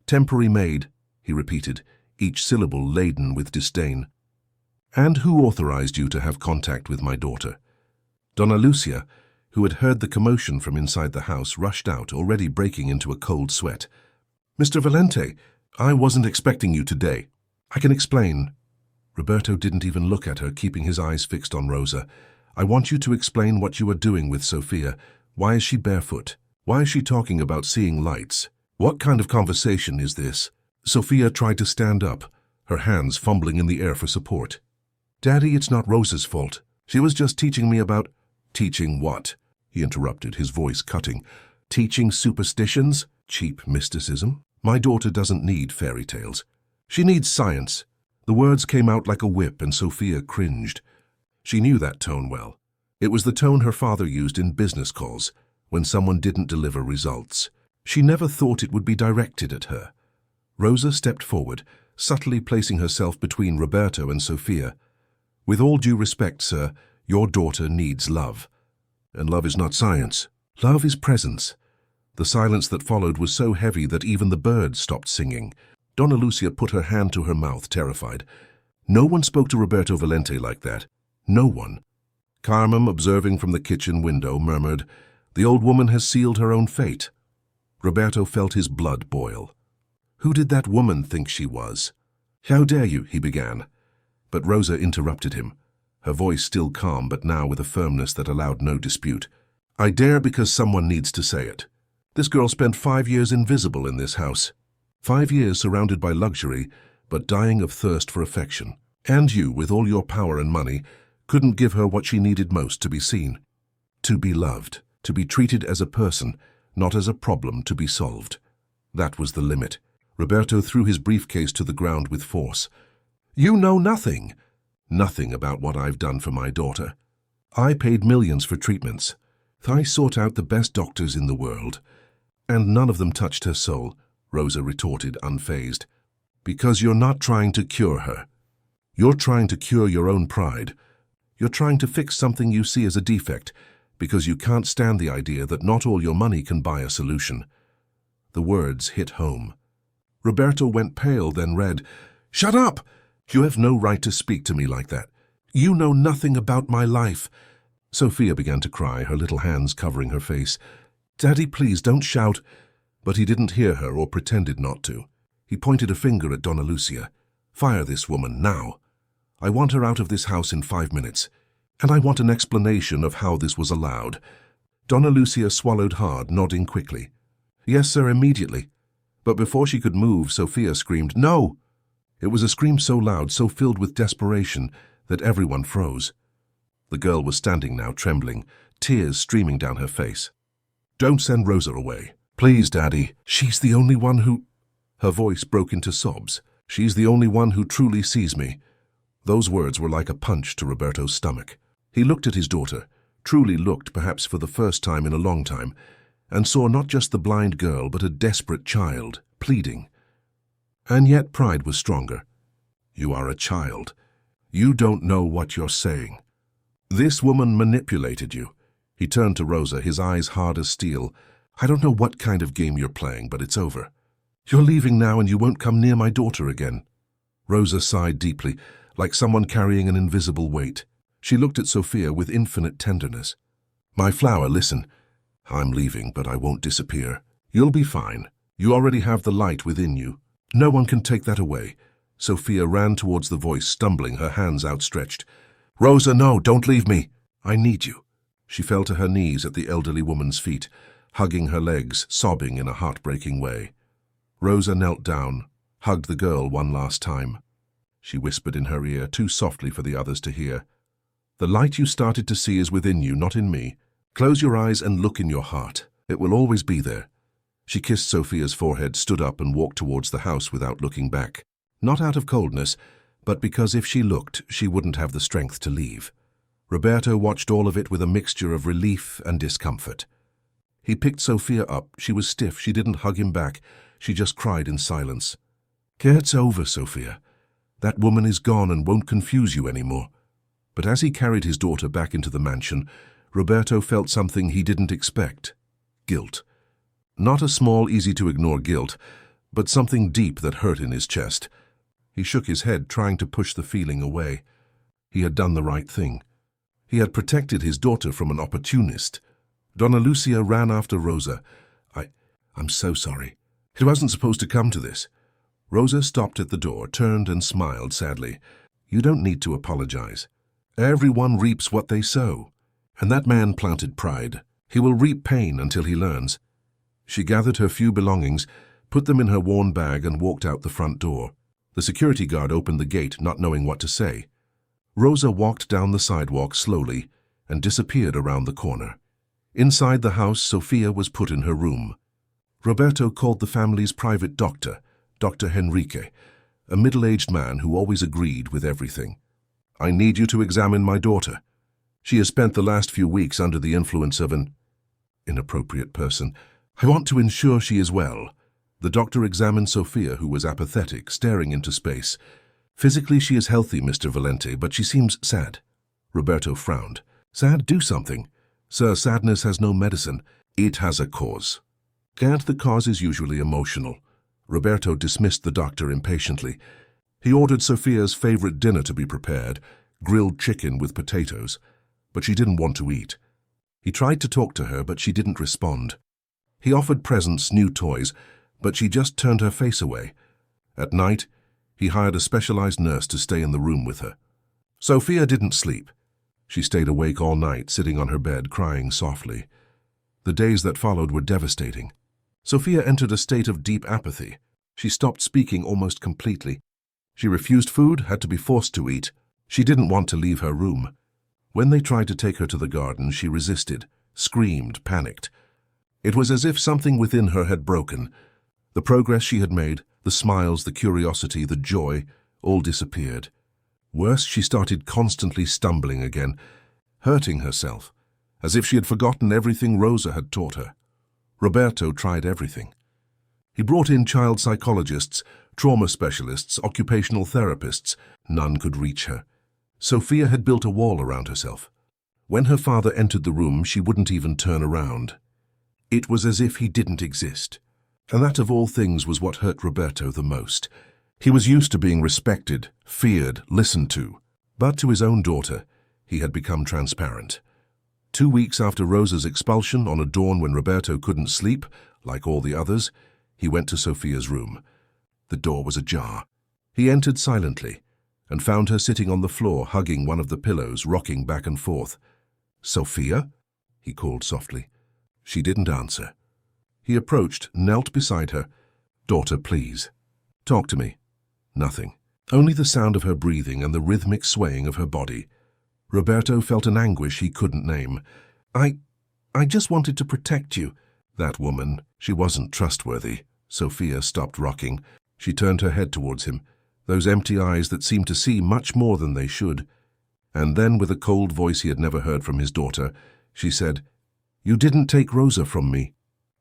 "Temporary maid," he repeated, each syllable laden with disdain. "And who authorized you to have contact with my daughter?" Donna Lucia, who had heard the commotion from inside the house, rushed out, already breaking into a cold sweat. "Mr. Valente, I wasn't expecting you today. I can explain." Roberto didn't even look at her, keeping his eyes fixed on Rosa. "I want you to explain what you are doing with Sophia. Why is she barefoot? Why is she talking about seeing lights? What kind of conversation is this?" Sophia tried to stand up, her hands fumbling in the air for support. "Daddy, it's not Rosa's fault. She was just teaching me about—" "Teaching what?" he interrupted, his voice cutting. "Teaching superstitions? Cheap mysticism? My daughter doesn't need fairy tales. She needs science. The words came out like a whip and Sophia cringed. She knew that tone well. It was the tone her father used in business calls when someone didn't deliver results. She never thought it would be directed at her. Rosa stepped forward, subtly placing herself between Roberto and Sophia. With all due respect, sir, your daughter needs love. And love is not science. Love is presence. The silence that followed was so heavy that even the birds stopped singing. Donna Lucia put her hand to her mouth, terrified. No one spoke to Roberto Valente like that. No one. Carmen, observing from the kitchen window, murmured, "The old woman has sealed her own fate." Roberto felt his blood boil. Who did that woman think she was? "How dare you?" he began. But Rosa interrupted him, her voice still calm but now with a firmness that allowed no dispute. "I dare because someone needs to say it. This girl spent 5 years invisible in this house. 5 years surrounded by luxury, but dying of thirst for affection. And you, with all your power and money, couldn't give her what she needed most: to be seen, to be loved, to be treated as a person, not as a problem to be solved. That was the limit." Roberto threw his briefcase to the ground with force. "You know nothing. Nothing about what I've done for my daughter. I paid millions for treatments. I sought out the best doctors in the world. And none of them touched her soul," Rosa retorted, unfazed. "Because you're not trying to cure her. You're trying to cure your own pride. You're trying to fix something you see as a defect, because you can't stand the idea that not all your money can buy a solution." The words hit home. Roberto went pale, then red. "Shut up! You have no right to speak to me like that. You know nothing about my life." Sophia began to cry, her little hands covering her face. "Daddy, please don't shout." But he didn't hear her or pretended not to. He pointed a finger at Donna Lucia. "Fire this woman now. I want her out of this house in 5 minutes. And I want an explanation of how this was allowed." Donna Lucia swallowed hard, nodding quickly. "Yes, sir, immediately." But before she could move, Sophia screamed, "No!" It was a scream so loud, so filled with desperation, that everyone froze. The girl was standing now, trembling, tears streaming down her face. "Don't send Rosa away. Please, Daddy. She's the only one who—" Her voice broke into sobs. "She's the only one who truly sees me." Those words were like a punch to Roberto's stomach. He looked at his daughter, truly looked perhaps for the first time in a long time, and saw not just the blind girl but a desperate child, pleading. And yet pride was stronger. "You are a child. You don't know what you're saying. This woman manipulated you." He turned to Rosa, his eyes hard as steel. "I don't know what kind of game you're playing, but it's over. You're leaving now and you won't come near my daughter again." Rosa sighed deeply, like someone carrying an invisible weight. She looked at Sophia with infinite tenderness. "My flower, listen. I'm leaving, but I won't disappear. You'll be fine. You already have the light within you. No one can take that away." Sophia ran towards the voice, stumbling, her hands outstretched. "Rosa, no, don't leave me. I need you." She fell to her knees at the elderly woman's feet, hugging her legs, sobbing in a heartbreaking way. Rosa knelt down, hugged the girl one last time. She whispered in her ear, too softly for the others to hear. "The light you started to see is within you, not in me. Close your eyes and look in your heart. It will always be there." She kissed Sophia's forehead, stood up and walked towards the house without looking back. Not out of coldness, but because if she looked, she wouldn't have the strength to leave. Roberto watched all of it with a mixture of relief and discomfort. He picked Sophia up. She was stiff. She didn't hug him back. She just cried in silence. "It's over, Sophia. That woman is gone and won't confuse you anymore." But as he carried his daughter back into the mansion, Roberto felt something he didn't expect. Guilt. Not a small, easy-to-ignore guilt, but something deep that hurt in his chest. He shook his head, trying to push the feeling away. He had done the right thing. He had protected his daughter from an opportunist. Donna Lucia ran after Rosa. I'm so sorry. It wasn't supposed to come to this." Rosa stopped at the door, turned and smiled sadly. "You don't need to apologize. Everyone reaps what they sow. And that man planted pride. He will reap pain until he learns." She gathered her few belongings, put them in her worn bag and walked out the front door. The security guard opened the gate, not knowing what to say. Rosa walked down the sidewalk slowly and disappeared around the corner. Inside the house, Sophia was put in her room. Roberto called the family's private doctor, Dr. Henrique. a middle-aged man who always agreed with everything. "I need you to examine my daughter. She has spent the last few weeks under the influence of an inappropriate person. I want to ensure she is well." The doctor examined Sophia, who was apathetic, staring into space. "Physically, she is healthy, Mr. Valente, but she seems sad." Roberto frowned. "Sad? Do something." "Sir, sadness has no medicine. It has a cause." "And the cause is usually emotional." Roberto dismissed the doctor impatiently. He ordered Sophia's favorite dinner to be prepared, grilled chicken with potatoes, but she didn't want to eat. He tried to talk to her, but she didn't respond. He offered presents, new toys, but she just turned her face away. At night, he hired a specialized nurse to stay in the room with her. Sophia didn't sleep. She stayed awake all night, sitting on her bed, crying softly. The days that followed were devastating. Sophia entered a state of deep apathy. She stopped speaking almost completely. She refused food, had to be forced to eat. She didn't want to leave her room. When they tried to take her to the garden, she resisted, screamed, panicked. It was as if something within her had broken. The progress she had made, the smiles, the curiosity, the joy, all disappeared. Worse, she started constantly stumbling again, hurting herself, as if she had forgotten everything Rosa had taught her. Roberto tried everything. He brought in child psychologists, trauma specialists, occupational therapists. None could reach her. Sophia had built a wall around herself. When her father entered the room, she wouldn't even turn around. It was as if he didn't exist. And that of all things was what hurt Roberto the most. He was used to being respected, feared, listened to. But to his own daughter, he had become transparent. 2 weeks after Rosa's expulsion, on a dawn when Roberto couldn't sleep, like all the others, he went to Sophia's room. The door was ajar. He entered silently and found her sitting on the floor, hugging one of the pillows, rocking back and forth. "Sophia?" he called softly. She didn't answer. He approached, knelt beside her. "Daughter, please. Talk to me." Nothing. Only the sound of her breathing and the rhythmic swaying of her body. Roberto felt an anguish he couldn't name. I just wanted to protect you." That woman, she wasn't trustworthy. Sophia stopped rocking. She turned her head towards him, those empty eyes that seemed to see much more than they should. And then, with a cold voice he had never heard from his daughter, she said, "You didn't take Rosa from me.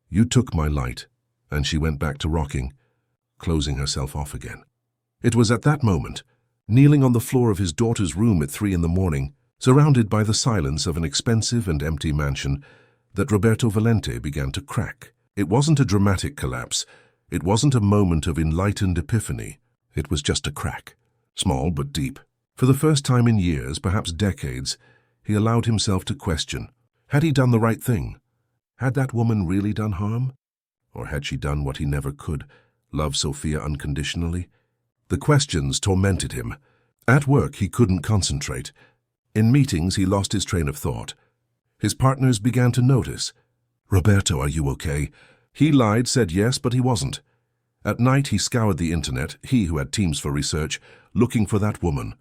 You took my light." And she went back to rocking, closing herself off again. It was at that moment, kneeling on the floor of his daughter's room at 3 a.m, surrounded by the silence of an expensive and empty mansion, that Roberto Valente began to crack. It wasn't a dramatic collapse. It wasn't a moment of enlightened epiphany. It was just a crack, small but deep. For the first time in years, perhaps decades, he allowed himself to question. Had he done the right thing? Had that woman really done harm? Or had she done what he never could, love Sophia unconditionally? The questions tormented him. At work, he couldn't concentrate. In meetings, he lost his train of thought. His partners began to notice. "Roberto, are you okay?" He lied, said yes, but he wasn't. At night, he scoured the internet, he who had teams for research, looking for that woman.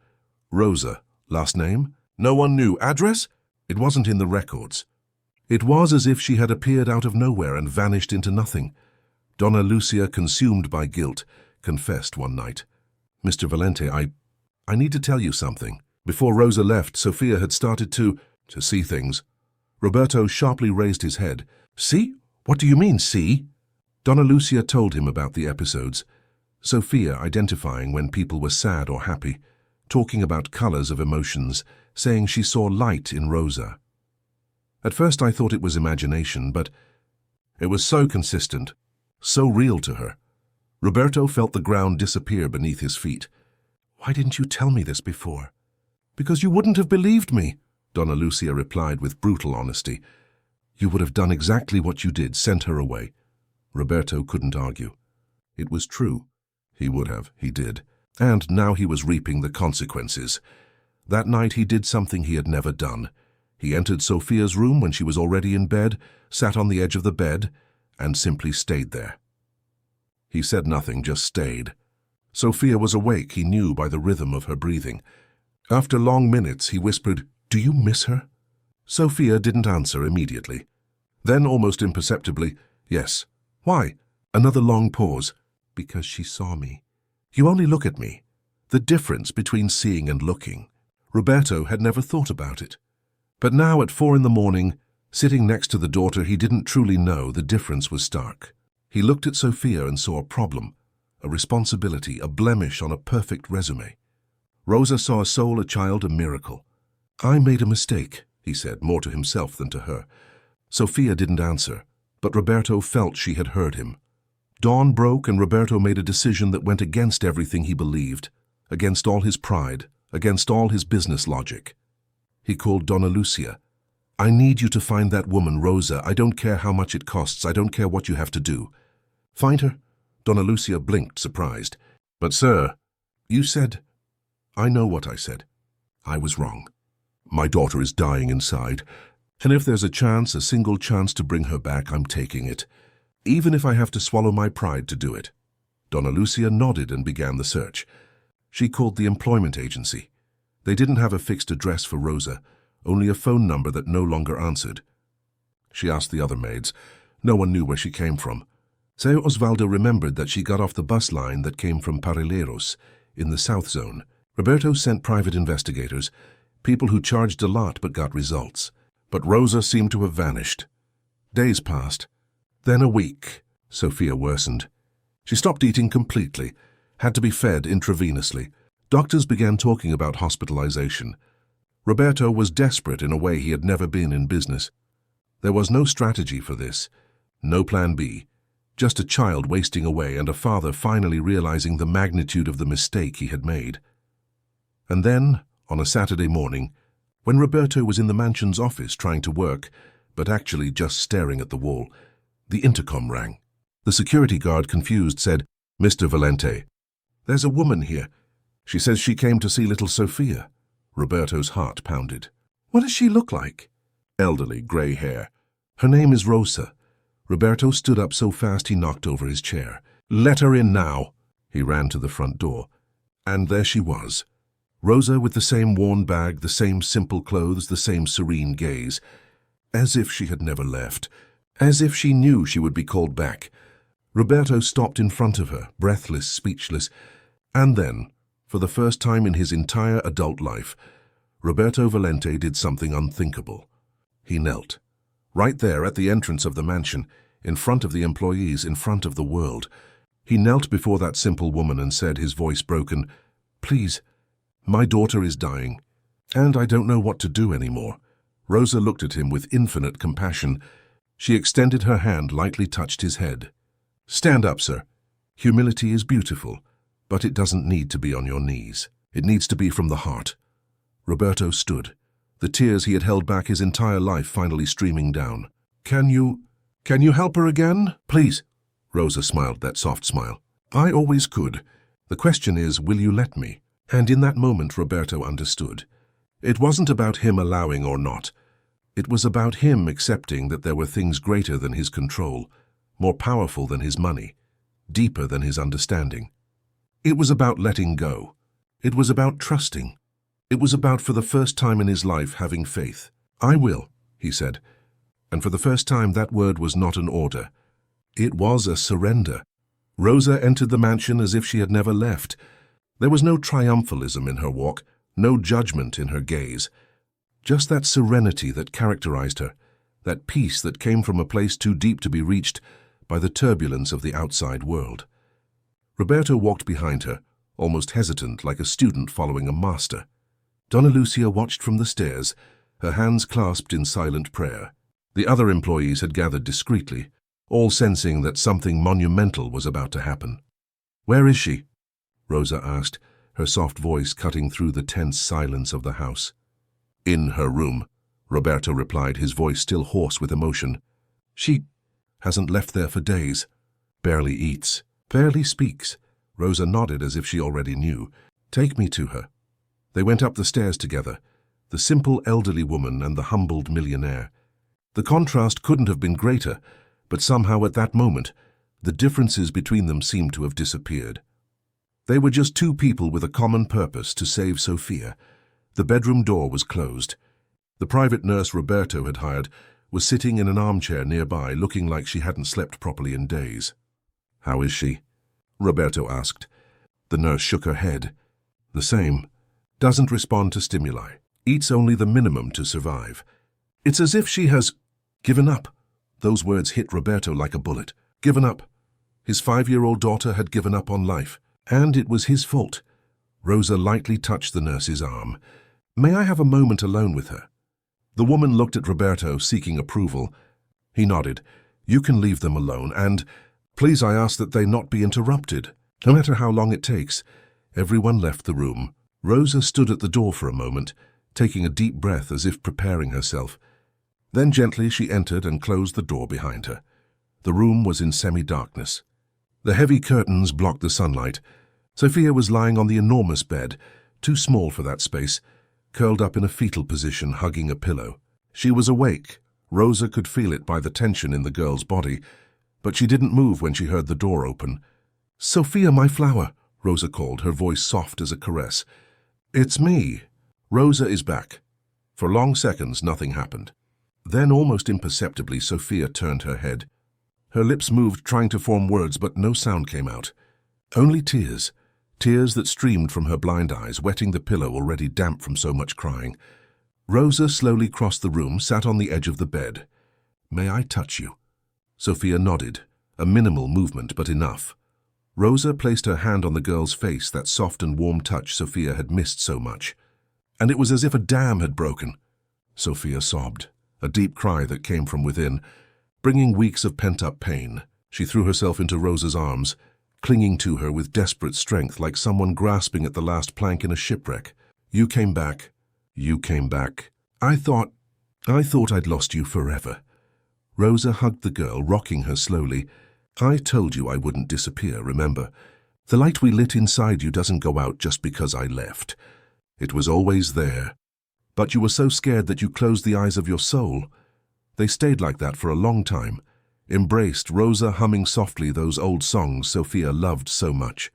Rosa. Last name? No one knew. Address? It wasn't in the records. It was as if she had appeared out of nowhere and vanished into nothing. Donna Lucia, consumed by guilt, confessed one night. "Mr. Valente, I need to tell you something." Before Rosa left, Sophia had started to see things. Roberto sharply raised his head. "See? What do you mean, see?" Donna Lucia told him about the episodes. Sophia identifying when people were sad or happy, talking about colors of emotions, saying she saw light in Rosa. At first I thought it was imagination, but it was so consistent, so real to her. Roberto felt the ground disappear beneath his feet. "Why didn't you tell me this before?" "Because you wouldn't have believed me," Donna Lucia replied with brutal honesty. "You would have done exactly what you did, sent her away." Roberto couldn't argue. It was true. He would have, he did. And now he was reaping the consequences. That night he did something he had never done. He entered Sophia's room when she was already in bed, sat on the edge of the bed, and simply stayed there. He said nothing, just stayed. Sophia was awake, he knew by the rhythm of her breathing. After long minutes, he whispered, "Do you miss her?" Sophia didn't answer immediately. Then, almost imperceptibly, "Yes." "Why?" Another long pause. "Because she saw me. You only look at me. The difference between seeing and looking. Roberto had never thought about it. But now at 4 in the morning, sitting next to the daughter he didn't truly know, the difference was stark. He looked at Sophia and saw a problem, a responsibility, a blemish on a perfect resume. Rosa saw a soul, a child, a miracle. I made a mistake, he said, more to himself than to her. Sophia didn't answer, but Roberto felt she had heard him. Dawn broke and Roberto made a decision that went against everything he believed, against all his pride, against all his business logic. He called Donna Lucia. I need you to find that woman, Rosa. I don't care how much it costs. I don't care what you have to do. Find her? Donna Lucia blinked, surprised. But sir, you said... I know what I said. I was wrong. My daughter is dying inside, and if there's a chance, a single chance to bring her back, I'm taking it, even if I have to swallow my pride to do it. Donna Lucia nodded and began the search. She called the employment agency. They didn't have a fixed address for Rosa, only a phone number that no longer answered. She asked the other maids. No one knew where she came from. Seu Osvaldo remembered that she got off the bus line that came from Parelheiros, in the South Zone. Roberto sent private investigators, people who charged a lot but got results. But Rosa seemed to have vanished. Days passed. Then a week. Sophia worsened. She stopped eating completely, had to be fed intravenously. Doctors began talking about hospitalization. Roberto was desperate in a way he had never been in business. There was no strategy for this, no plan B, just a child wasting away and a father finally realizing the magnitude of the mistake he had made. And then, on a Saturday morning, when Roberto was in the mansion's office trying to work, but actually just staring at the wall, the intercom rang. The security guard, confused, said, Mr. Valente, there's a woman here. She says she came to see little Sophia. Roberto's heart pounded. What does she look like? Elderly, grey hair. Her name is Rosa. Roberto stood up so fast he knocked over his chair. Let her in now. He ran to the front door. And there she was. Rosa with the same worn bag, the same simple clothes, the same serene gaze. As if she had never left. As if she knew she would be called back. Roberto stopped in front of her, breathless, speechless. And then, for the first time in his entire adult life, Roberto Valente did something unthinkable. He knelt. Right there at the entrance of the mansion, in front of the employees, in front of the world. He knelt before that simple woman and said, his voice broken, Please, my daughter is dying, and I don't know what to do anymore. Rosa looked at him with infinite compassion. She extended her hand, lightly touched his head. Stand up, sir. Humility is beautiful, but it doesn't need to be on your knees. It needs to be from the heart. Roberto stood, the tears he had held back his entire life finally streaming down. Can you help her again? Please. Rosa smiled that soft smile. I always could. The question is, will you let me? And in that moment, Roberto understood. It wasn't about him allowing or not. It was about him accepting that there were things greater than his control, more powerful than his money, deeper than his understanding. It was about letting go. It was about trusting. It was about, for the first time in his life, having faith. I will, he said. And for the first time, that word was not an order. It was a surrender. Rosa entered the mansion as if she had never left. There was no triumphalism in her walk, no judgment in her gaze. Just that serenity that characterized her, that peace that came from a place too deep to be reached by the turbulence of the outside world. Roberto walked behind her, almost hesitant, like a student following a master. Donna Lucia watched from the stairs, her hands clasped in silent prayer. The other employees had gathered discreetly, all sensing that something monumental was about to happen. Where is she? Rosa asked, her soft voice cutting through the tense silence of the house. In her room, Roberto replied, his voice still hoarse with emotion. She hasn't left there for days. Barely eats, barely speaks. Rosa nodded as if she already knew. Take me to her. They went up the stairs together, the simple elderly woman and the humbled millionaire. The contrast couldn't have been greater, but somehow at that moment, the differences between them seemed to have disappeared. They were just two people with a common purpose, to save Sophia. The bedroom door was closed. The private nurse Roberto had hired was sitting in an armchair nearby, looking like she hadn't slept properly in days. How is she? Roberto asked. The nurse shook her head. The same. Doesn't respond to stimuli. Eats only the minimum to survive. It's as if she has given up. Those words hit Roberto like a bullet. Given up. His 5-year-old daughter had given up on life. And it was his fault. Rosa lightly touched the nurse's arm. May I have a moment alone with her? The woman looked at Roberto, seeking approval. He nodded. You can leave them alone, and please I ask that they not be interrupted, no matter how long it takes. Everyone left the room. Rosa stood at the door for a moment, taking a deep breath as if preparing herself. Then gently she entered and closed the door behind her. The room was in semi-darkness. The heavy curtains blocked the sunlight. Sophia was lying on the enormous bed, too small for that space, curled up in a fetal position, hugging a pillow. She was awake. Rosa could feel it by the tension in the girl's body, but she didn't move when she heard the door open. Sophia, my flower, Rosa called, her voice soft as a caress. It's me. Rosa is back. For long seconds, nothing happened. Then, almost imperceptibly, Sophia turned her head. Her lips moved, trying to form words, but no sound came out. Only tears. Tears that streamed from her blind eyes, wetting the pillow already damp from so much crying. Rosa slowly crossed the room, sat on the edge of the bed. May I touch you? Sophia nodded, a minimal movement, but enough. Rosa placed her hand on the girl's face, that soft and warm touch Sophia had missed so much. And it was as if a dam had broken. Sophia sobbed, a deep cry that came from within, bringing weeks of pent-up pain. She threw herself into Rosa's arms, clinging to her with desperate strength, like someone grasping at the last plank in a shipwreck. You came back. You came back. I thought I'd lost you forever. Rosa hugged the girl, rocking her slowly. I told you I wouldn't disappear, remember? The light we lit inside you doesn't go out just because I left. It was always there. But you were so scared that you closed the eyes of your soul. They stayed like that for a long time. Embraced, Rosa humming softly those old songs Sophia loved so much.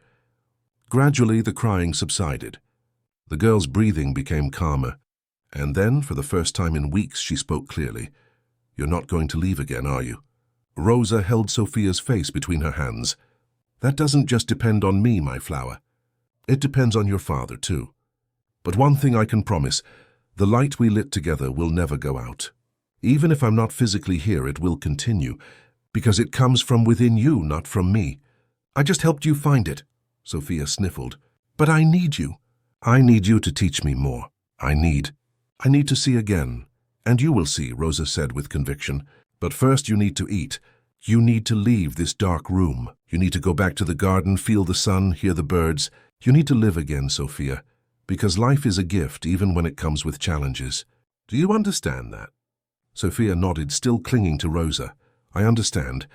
Gradually, the crying subsided. The girl's breathing became calmer, and then, for the first time in weeks, she spoke clearly. You're not going to leave again, are you? Rosa held Sophia's face between her hands. That doesn't just depend on me, my flower. It depends on your father, too. But one thing I can promise, the light we lit together will never go out. Even if I'm not physically here, it will continue, because it comes from within you, not from me. I just helped you find it, Sophia sniffled. But I need you. I need you to teach me more. I need to see again. And you will see, Rosa said with conviction. But first you need to eat. You need to leave this dark room. You need to go back to the garden, feel the sun, hear the birds. You need to live again, Sophia, because life is a gift even when it comes with challenges. Do you understand that? Sophia nodded, still clinging to Rosa. I understand,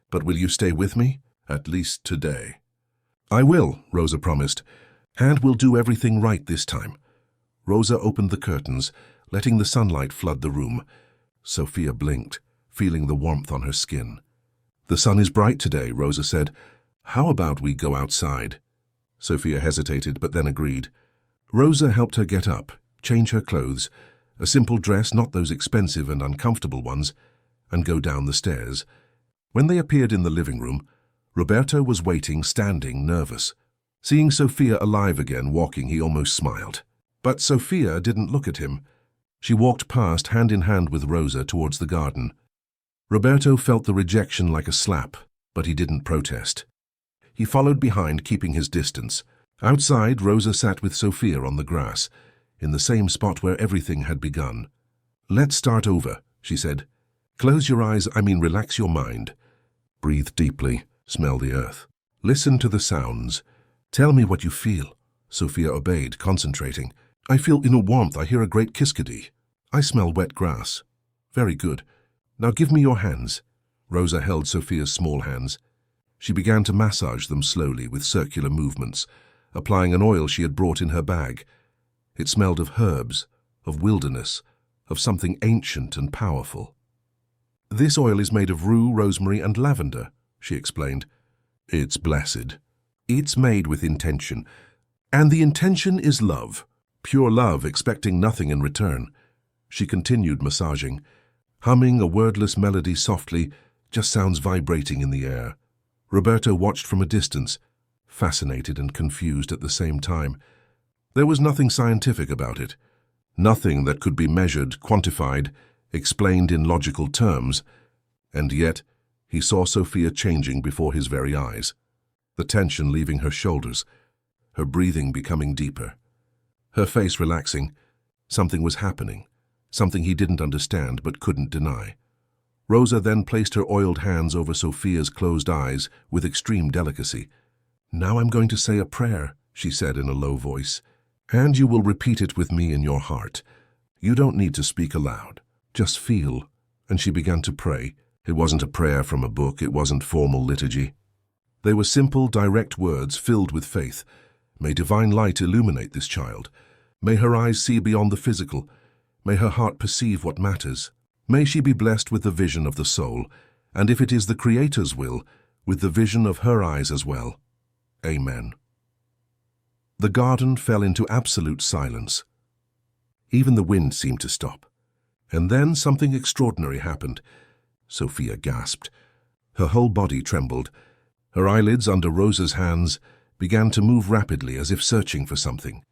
but will you stay with me? At least today. I will, Rosa promised, and we'll do everything right this time. Rosa opened the curtains, letting the sunlight flood the room. Sophia blinked, feeling the warmth on her skin. The sun is bright today, Rosa said. How about we go outside? Sophia hesitated, but then agreed. Rosa helped her get up, change her clothes, a simple dress, not those expensive and uncomfortable ones, and go down the stairs. When they appeared in the living room, Roberto was waiting, standing, nervous. Seeing Sophia alive again, walking, he almost smiled. But Sophia didn't look at him. She walked past, hand in hand with Rosa, towards the garden. Roberto felt the rejection like a slap, but he didn't protest. He followed behind, keeping his distance. Outside, Rosa sat with Sophia on the grass, in the same spot where everything had begun. Let's start over, she said. Close your eyes, relax your mind. Breathe deeply, smell the earth. Listen to the sounds. Tell me what you feel. Sophia obeyed, concentrating. I feel inner warmth, I hear a great kiskadee. I smell wet grass. Very good. Now give me your hands. Rosa held Sophia's small hands. She began to massage them slowly with circular movements, applying an oil she had brought in her bag. It smelled of herbs, of wilderness, of something ancient and powerful. This oil is made of rue, rosemary, and lavender, she explained. It's blessed. It's made with intention. And the intention is love. Pure love, expecting nothing in return. She continued massaging. Humming a wordless melody softly, just sounds vibrating in the air. Roberto watched from a distance, fascinated and confused at the same time. There was nothing scientific about it, nothing that could be measured, quantified, explained in logical terms, and yet he saw Sophia changing before his very eyes, the tension leaving her shoulders, her breathing becoming deeper, her face relaxing. Something was happening, something he didn't understand but couldn't deny. Rosa then placed her oiled hands over Sophia's closed eyes with extreme delicacy. "Now I'm going to say a prayer," she said in a low voice, "and you will repeat it with me in your heart. You don't need to speak aloud. Just feel." And she began to pray. It wasn't a prayer from a book, it wasn't formal liturgy. They were simple, direct words filled with faith. May divine light illuminate this child. May her eyes see beyond the physical. May her heart perceive what matters. May she be blessed with the vision of the soul, and if it is the Creator's will, with the vision of her eyes as well. Amen. The garden fell into absolute silence. Even the wind seemed to stop. And then something extraordinary happened. Sophia gasped. Her whole body trembled. Her eyelids under Rosa's hands began to move rapidly as if searching for something.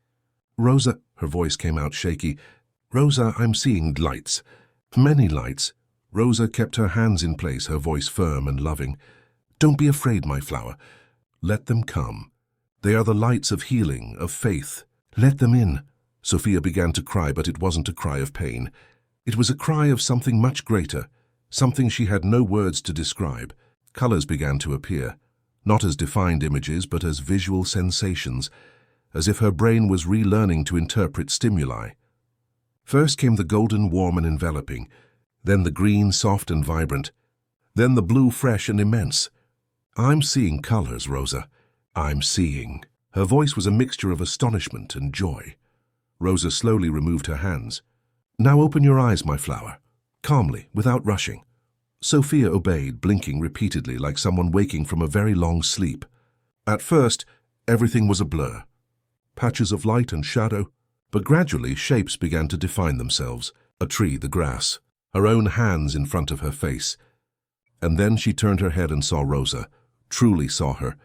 "Rosa," her voice came out shaky. "Rosa, I'm seeing lights. Many lights." Rosa kept her hands in place, her voice firm and loving. "Don't be afraid, my flower. Let them come. They are the lights of healing, of faith. Let them in." Sophia began to cry, but it wasn't a cry of pain. It was a cry of something much greater, something she had no words to describe. Colors began to appear, not as defined images, but as visual sensations, as if her brain was relearning to interpret stimuli. First came the golden, warm and enveloping, then the green, soft and vibrant, then the blue, fresh and immense. "I'm seeing colors, Rosa. I'm seeing." Her voice was a mixture of astonishment and joy. Rosa slowly removed her hands. "Now open your eyes, my flower. Calmly, without rushing." Sophia obeyed, blinking repeatedly like someone waking from a very long sleep. At first, everything was a blur. Patches of light and shadow, but gradually shapes began to define themselves. A tree, the grass, her own hands in front of her face. And then she turned her head and saw Rosa, truly saw her.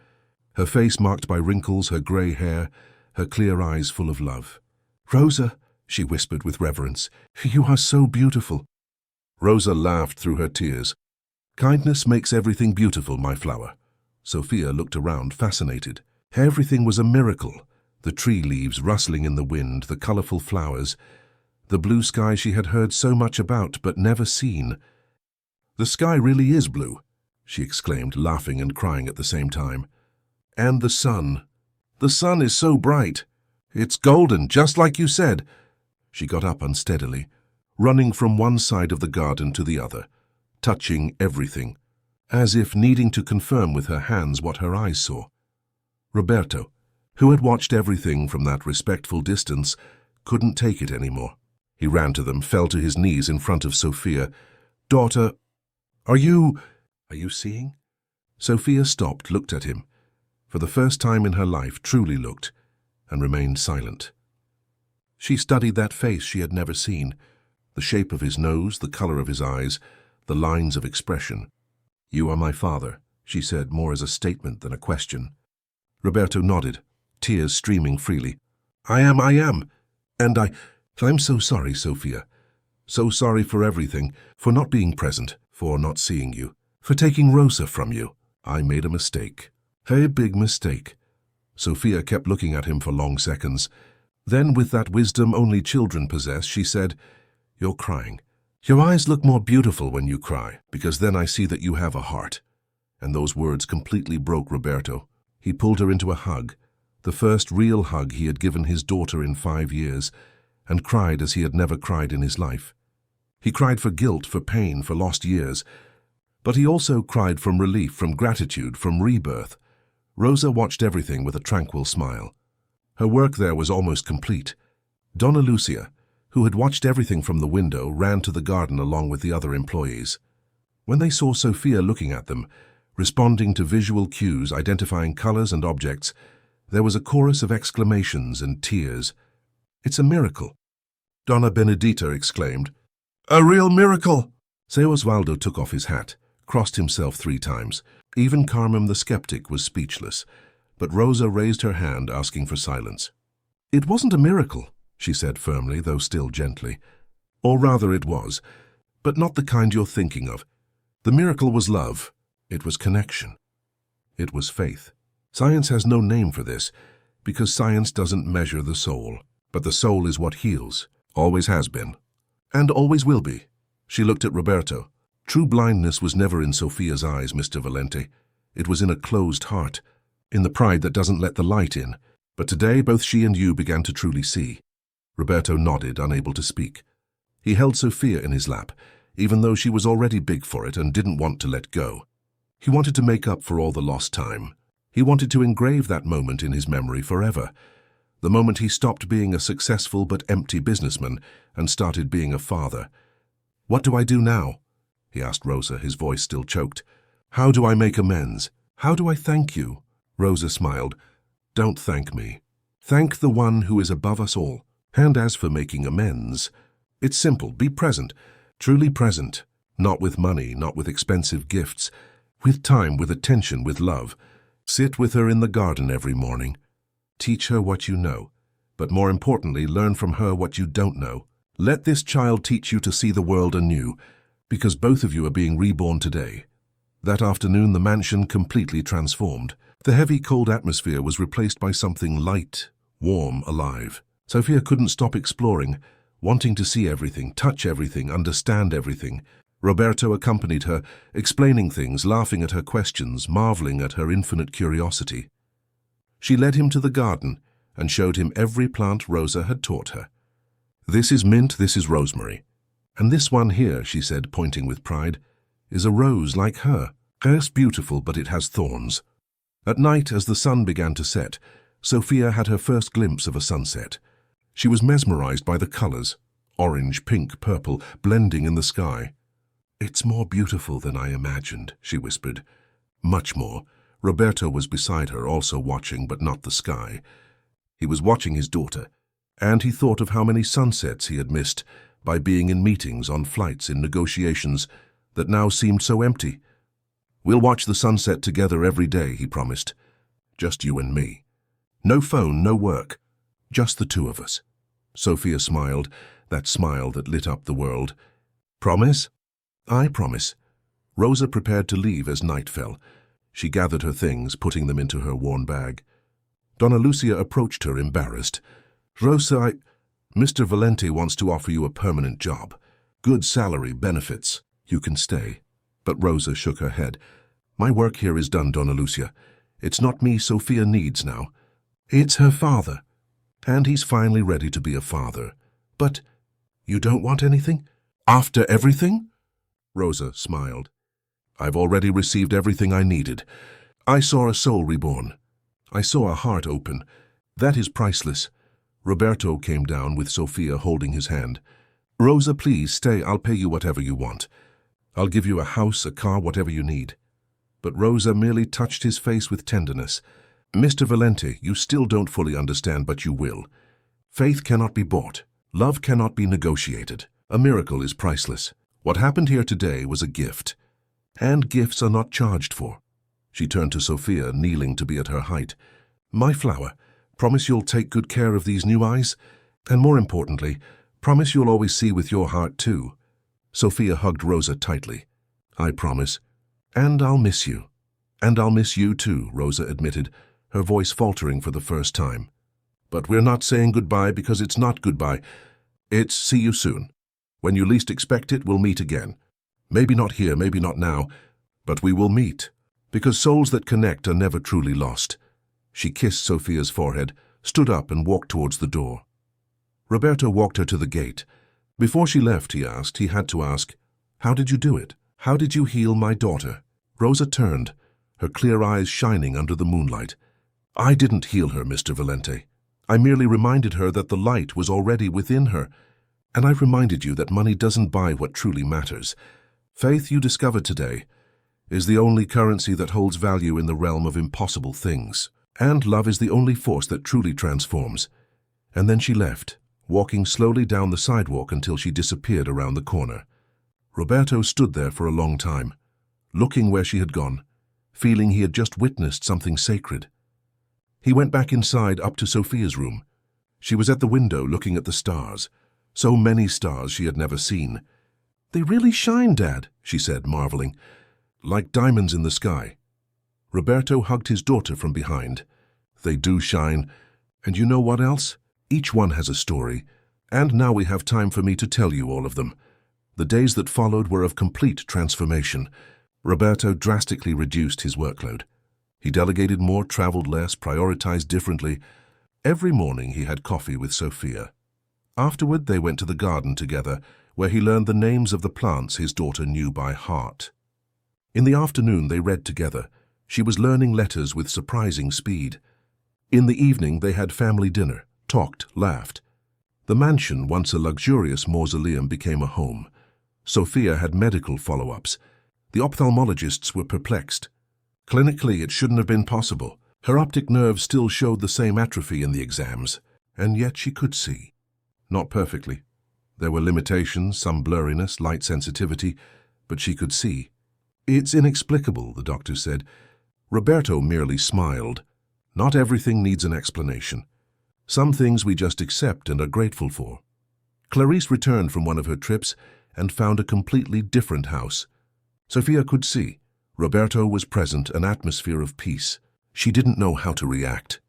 Her face marked by wrinkles, her grey hair, her clear eyes full of love. "Rosa," she whispered with reverence, "you are so beautiful." Rosa laughed through her tears. "Kindness makes everything beautiful, my flower." Sophia looked around, fascinated. Everything was a miracle. The tree leaves rustling in the wind, the colorful flowers, the blue sky she had heard so much about but never seen. "The sky really is blue," she exclaimed, laughing and crying at the same time. "And the sun. The sun is so bright. It's golden, just like you said." She got up unsteadily, running from one side of the garden to the other, touching everything, as if needing to confirm with her hands what her eyes saw. Roberto, who had watched everything from that respectful distance, couldn't take it anymore. He ran to them, fell to his knees in front of Sophia. "Daughter, are you seeing?" Sophia stopped, looked at him. For the first time in her life, truly looked, and remained silent. She studied that face she had never seen, the shape of his nose, the color of his eyes, the lines of expression. "You are my father," she said, more as a statement than a question. Roberto nodded, tears streaming freely. I am, and I'm so sorry, Sophia. So sorry for everything, for not being present, for not seeing you, for taking Rosa from you. I made a mistake. A big mistake." Sophia kept looking at him for long seconds. Then, with that wisdom only children possess, she said, "You're crying. Your eyes look more beautiful when you cry, because then I see that you have a heart." And those words completely broke Roberto. He pulled her into a hug, the first real hug he had given his daughter in 5 years, and cried as he had never cried in his life. He cried for guilt, for pain, for lost years. But he also cried from relief, from gratitude, from rebirth. Rosa watched everything with a tranquil smile. Her work there was almost complete. Donna Lucia, who had watched everything from the window, ran to the garden along with the other employees. When they saw Sophia looking at them, responding to visual cues, identifying colors and objects, there was a chorus of exclamations and tears. "It's a miracle," Donna Benedita exclaimed. "A real miracle!" Seu Osvaldo took off his hat, crossed himself 3 times. Even Carmen the skeptic was speechless. But Rosa raised her hand, asking for silence. "It wasn't a miracle," she said firmly, though still gently. "Or rather it was, but not the kind you're thinking of. The miracle was love. It was connection. It was faith. Science has no name for this, because science doesn't measure the soul. But the soul is what heals, always has been, and always will be." She looked at Roberto. "True blindness was never in Sophia's eyes, Mr. Valente. It was in a closed heart, in the pride that doesn't let the light in. But today both she and you began to truly see." Roberto nodded, unable to speak. He held Sophia in his lap, even though she was already big for it and didn't want to let go. He wanted to make up for all the lost time. He wanted to engrave that moment in his memory forever. The moment he stopped being a successful but empty businessman and started being a father. "What do I do now?" he asked Rosa, his voice still choked. "How do I make amends? How do I thank you?" Rosa smiled. "Don't thank me. Thank the one who is above us all. And as for making amends, it's simple. Be present, truly present. Not with money, not with expensive gifts. With time, with attention, with love. Sit with her in the garden every morning. Teach her what you know, but more importantly, learn from her what you don't know. Let this child teach you to see the world anew, because both of you are being reborn today." That afternoon, the mansion completely transformed. The heavy, cold atmosphere was replaced by something light, warm, alive. Sophia couldn't stop exploring, wanting to see everything, touch everything, understand everything. Roberto accompanied her, explaining things, laughing at her questions, marveling at her infinite curiosity. She led him to the garden and showed him every plant Rosa had taught her. "This is mint, this is rosemary. And this one here," she said, pointing with pride, "is a rose like her. It's beautiful, but it has thorns." At night, as the sun began to set, Sophia had her first glimpse of a sunset. She was mesmerized by the colors, orange, pink, purple, blending in the sky. "It's more beautiful than I imagined," she whispered. "Much more." Roberto was beside her, also watching, but not the sky. He was watching his daughter, and he thought of how many sunsets he had missed by being in meetings, on flights, in negotiations that now seemed so empty. "We'll watch the sunset together every day," he promised. "Just you and me. No phone, no work. Just the two of us." Sophia smiled, that smile that lit up the world. "Promise?" "I promise." Rosa prepared to leave as night fell. She gathered her things, putting them into her worn bag. Donna Lucia approached her, embarrassed. "Rosa, Mr. Valente wants to offer you a permanent job. Good salary, benefits. You can stay." But Rosa shook her head. "My work here is done, Donna Lucia. It's not me Sophia needs now. It's her father. And he's finally ready to be a father. But you don't want anything? After everything?" Rosa smiled. "I've already received everything I needed. I saw a soul reborn. I saw a heart open. That is priceless." Roberto came down with Sophia holding his hand. "Rosa, please stay. I'll pay you whatever you want. I'll give you a house, a car, whatever you need." But Rosa merely touched his face with tenderness. "Mr. Valente, you still don't fully understand, but you will. Faith cannot be bought. Love cannot be negotiated. A miracle is priceless. What happened here today was a gift. And gifts are not charged for." She turned to Sophia, kneeling to be at her height. "My flower, promise you'll take good care of these new eyes? And more importantly, promise you'll always see with your heart too." Sophia hugged Rosa tightly. "I promise. And I'll miss you." "And I'll miss you too," Rosa admitted, her voice faltering for the first time. "But we're not saying goodbye because it's not goodbye. It's see you soon. When you least expect it, we'll meet again. Maybe not here, maybe not now, but we will meet. Because souls that connect are never truly lost." She kissed Sophia's forehead, stood up and walked towards the door. Roberto walked her to the gate. Before she left, he had to ask, "How did you do it? How did you heal my daughter?" Rosa turned, her clear eyes shining under the moonlight. "I didn't heal her, Mr. Valente. I merely reminded her that the light was already within her. And I reminded you that money doesn't buy what truly matters. Faith, you discovered today, is the only currency that holds value in the realm of impossible things. And love is the only force that truly transforms." And then she left, walking slowly down the sidewalk until she disappeared around the corner. Roberto stood there for a long time, looking where she had gone, feeling he had just witnessed something sacred. He went back inside up to Sophia's room. She was at the window looking at the stars. So many stars she had never seen. "They really shine, Dad," she said, marveling. "Like diamonds in the sky." Roberto hugged his daughter from behind. "They do shine. And you know what else? Each one has a story. And now we have time for me to tell you all of them." The days that followed were of complete transformation. Roberto drastically reduced his workload. He delegated more, traveled less, prioritized differently. Every morning he had coffee with Sophia. Afterward, they went to the garden together, where he learned the names of the plants his daughter knew by heart. In the afternoon, they read together. She was learning letters with surprising speed. In the evening, they had family dinner, talked, laughed. The mansion, once a luxurious mausoleum, became a home. Sophia had medical follow-ups. The ophthalmologists were perplexed. Clinically, it shouldn't have been possible. Her optic nerve still showed the same atrophy in the exams, and yet she could see. Not perfectly. There were limitations, some blurriness, light sensitivity, but she could see. "It's inexplicable," the doctor said. Roberto merely smiled. "Not everything needs an explanation. Some things we just accept and are grateful for." Clarice returned from one of her trips and found a completely different house. Sophia could see. Roberto was present, an atmosphere of peace. She didn't know how to react.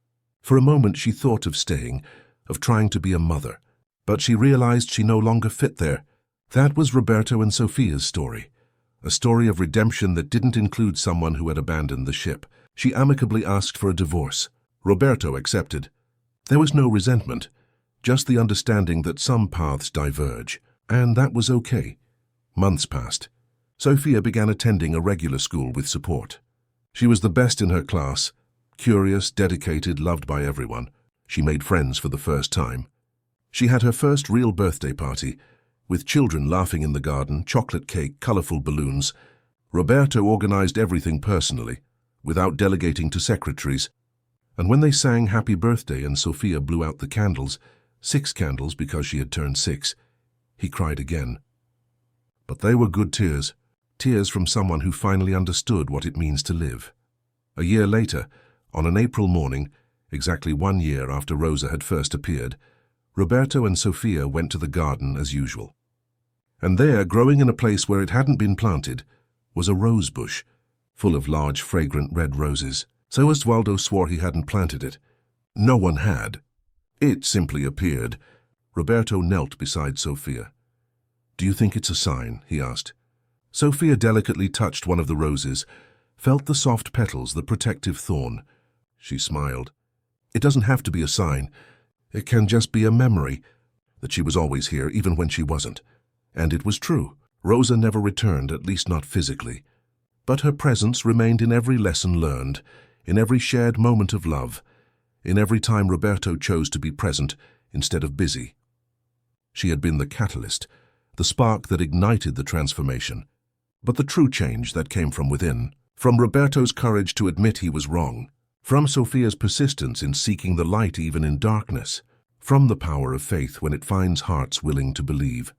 For a moment she thought of staying, of trying to be a mother, but she realized she no longer fit there. That was Roberto and Sophia's story, a story of redemption that didn't include someone who had abandoned the ship. She amicably asked for a divorce. Roberto accepted. There was no resentment, just the understanding that some paths diverge, and that was okay. Months passed. Sophia began attending a regular school with support. She was the best in her class, curious, dedicated, loved by everyone. She made friends for the first time. She had her first real birthday party, with children laughing in the garden, chocolate cake, colorful balloons. Roberto organized everything personally, without delegating to secretaries. And when they sang Happy Birthday and Sophia blew out the candles, 6 candles because she had turned 6, he cried again. But they were good tears. Tears from someone who finally understood what it means to live. A year later, on an April morning, exactly 1 year after Rosa had first appeared, Roberto and Sophia went to the garden as usual. And there, growing in a place where it hadn't been planted, was a rose bush, full of large, fragrant red roses. So Osvaldo swore he hadn't planted it. No one had. It simply appeared. Roberto knelt beside Sophia. "Do you think it's a sign?" he asked. Sophia delicately touched one of the roses, felt the soft petals, the protective thorn. She smiled. "It doesn't have to be a sign. It can just be a memory that she was always here, even when she wasn't." And it was true. Rosa never returned, at least not physically. But her presence remained in every lesson learned, in every shared moment of love, in every time Roberto chose to be present instead of busy. She had been the catalyst, the spark that ignited the transformation. But the true change that came from within, from Roberto's courage to admit he was wrong, from Sophia's persistence in seeking the light even in darkness, from the power of faith when it finds hearts willing to believe.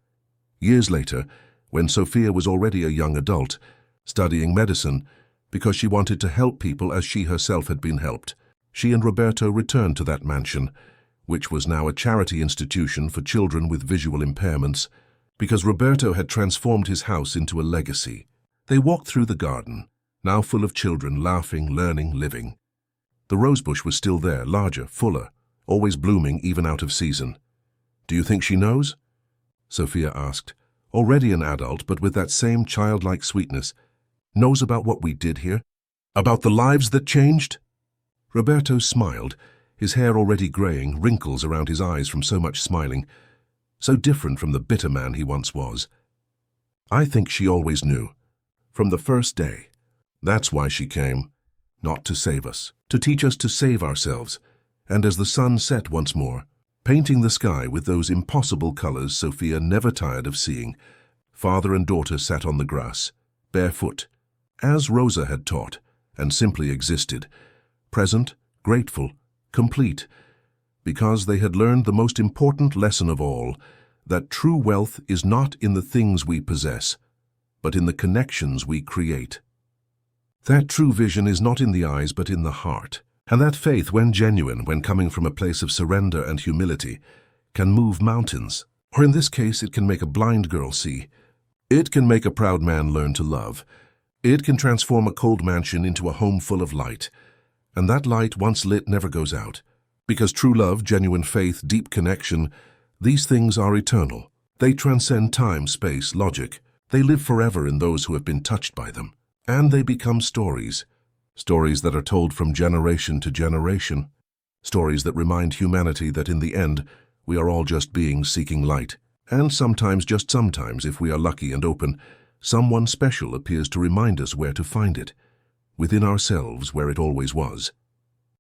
Years later, when Sophia was already a young adult, studying medicine, because she wanted to help people as she herself had been helped, she and Roberto returned to that mansion, which was now a charity institution for children with visual impairments, because Roberto had transformed his house into a legacy. They walked through the garden, now full of children laughing, learning, living. The rosebush was still there, larger, fuller, always blooming even out of season. "Do you think she knows?" Sophia asked, already an adult but with that same childlike sweetness. "Knows about what we did here? About the lives that changed?" Roberto smiled, his hair already graying, wrinkles around his eyes from so much smiling. So different from the bitter man he once was. "I think she always knew. From the first day. That's why she came. Not to save us. To teach us to save ourselves. And as the sun set once more, painting the sky with those impossible colors Sophia never tired of seeing, father and daughter sat on the grass, barefoot, as Rosa had taught, and simply existed, present, grateful, complete, because they had learned the most important lesson of all, that true wealth is not in the things we possess, but in the connections we create. That true vision is not in the eyes but in the heart, And that faith, when genuine, when coming from a place of surrender and humility, can move mountains. Or in this case, it can make a blind girl see. It can make a proud man learn to love. It can transform a cold mansion into a home full of light. And that light, once lit, never goes out. Because true love, genuine faith, deep connection, these things are eternal. They transcend time, space, logic. They live forever in those who have been touched by them. And they become stories. Stories that are told from generation to generation. Stories that remind humanity that in the end, we are all just beings seeking light. And sometimes, just sometimes, if we are lucky and open, someone special appears to remind us where to find it. Within ourselves, where it always was.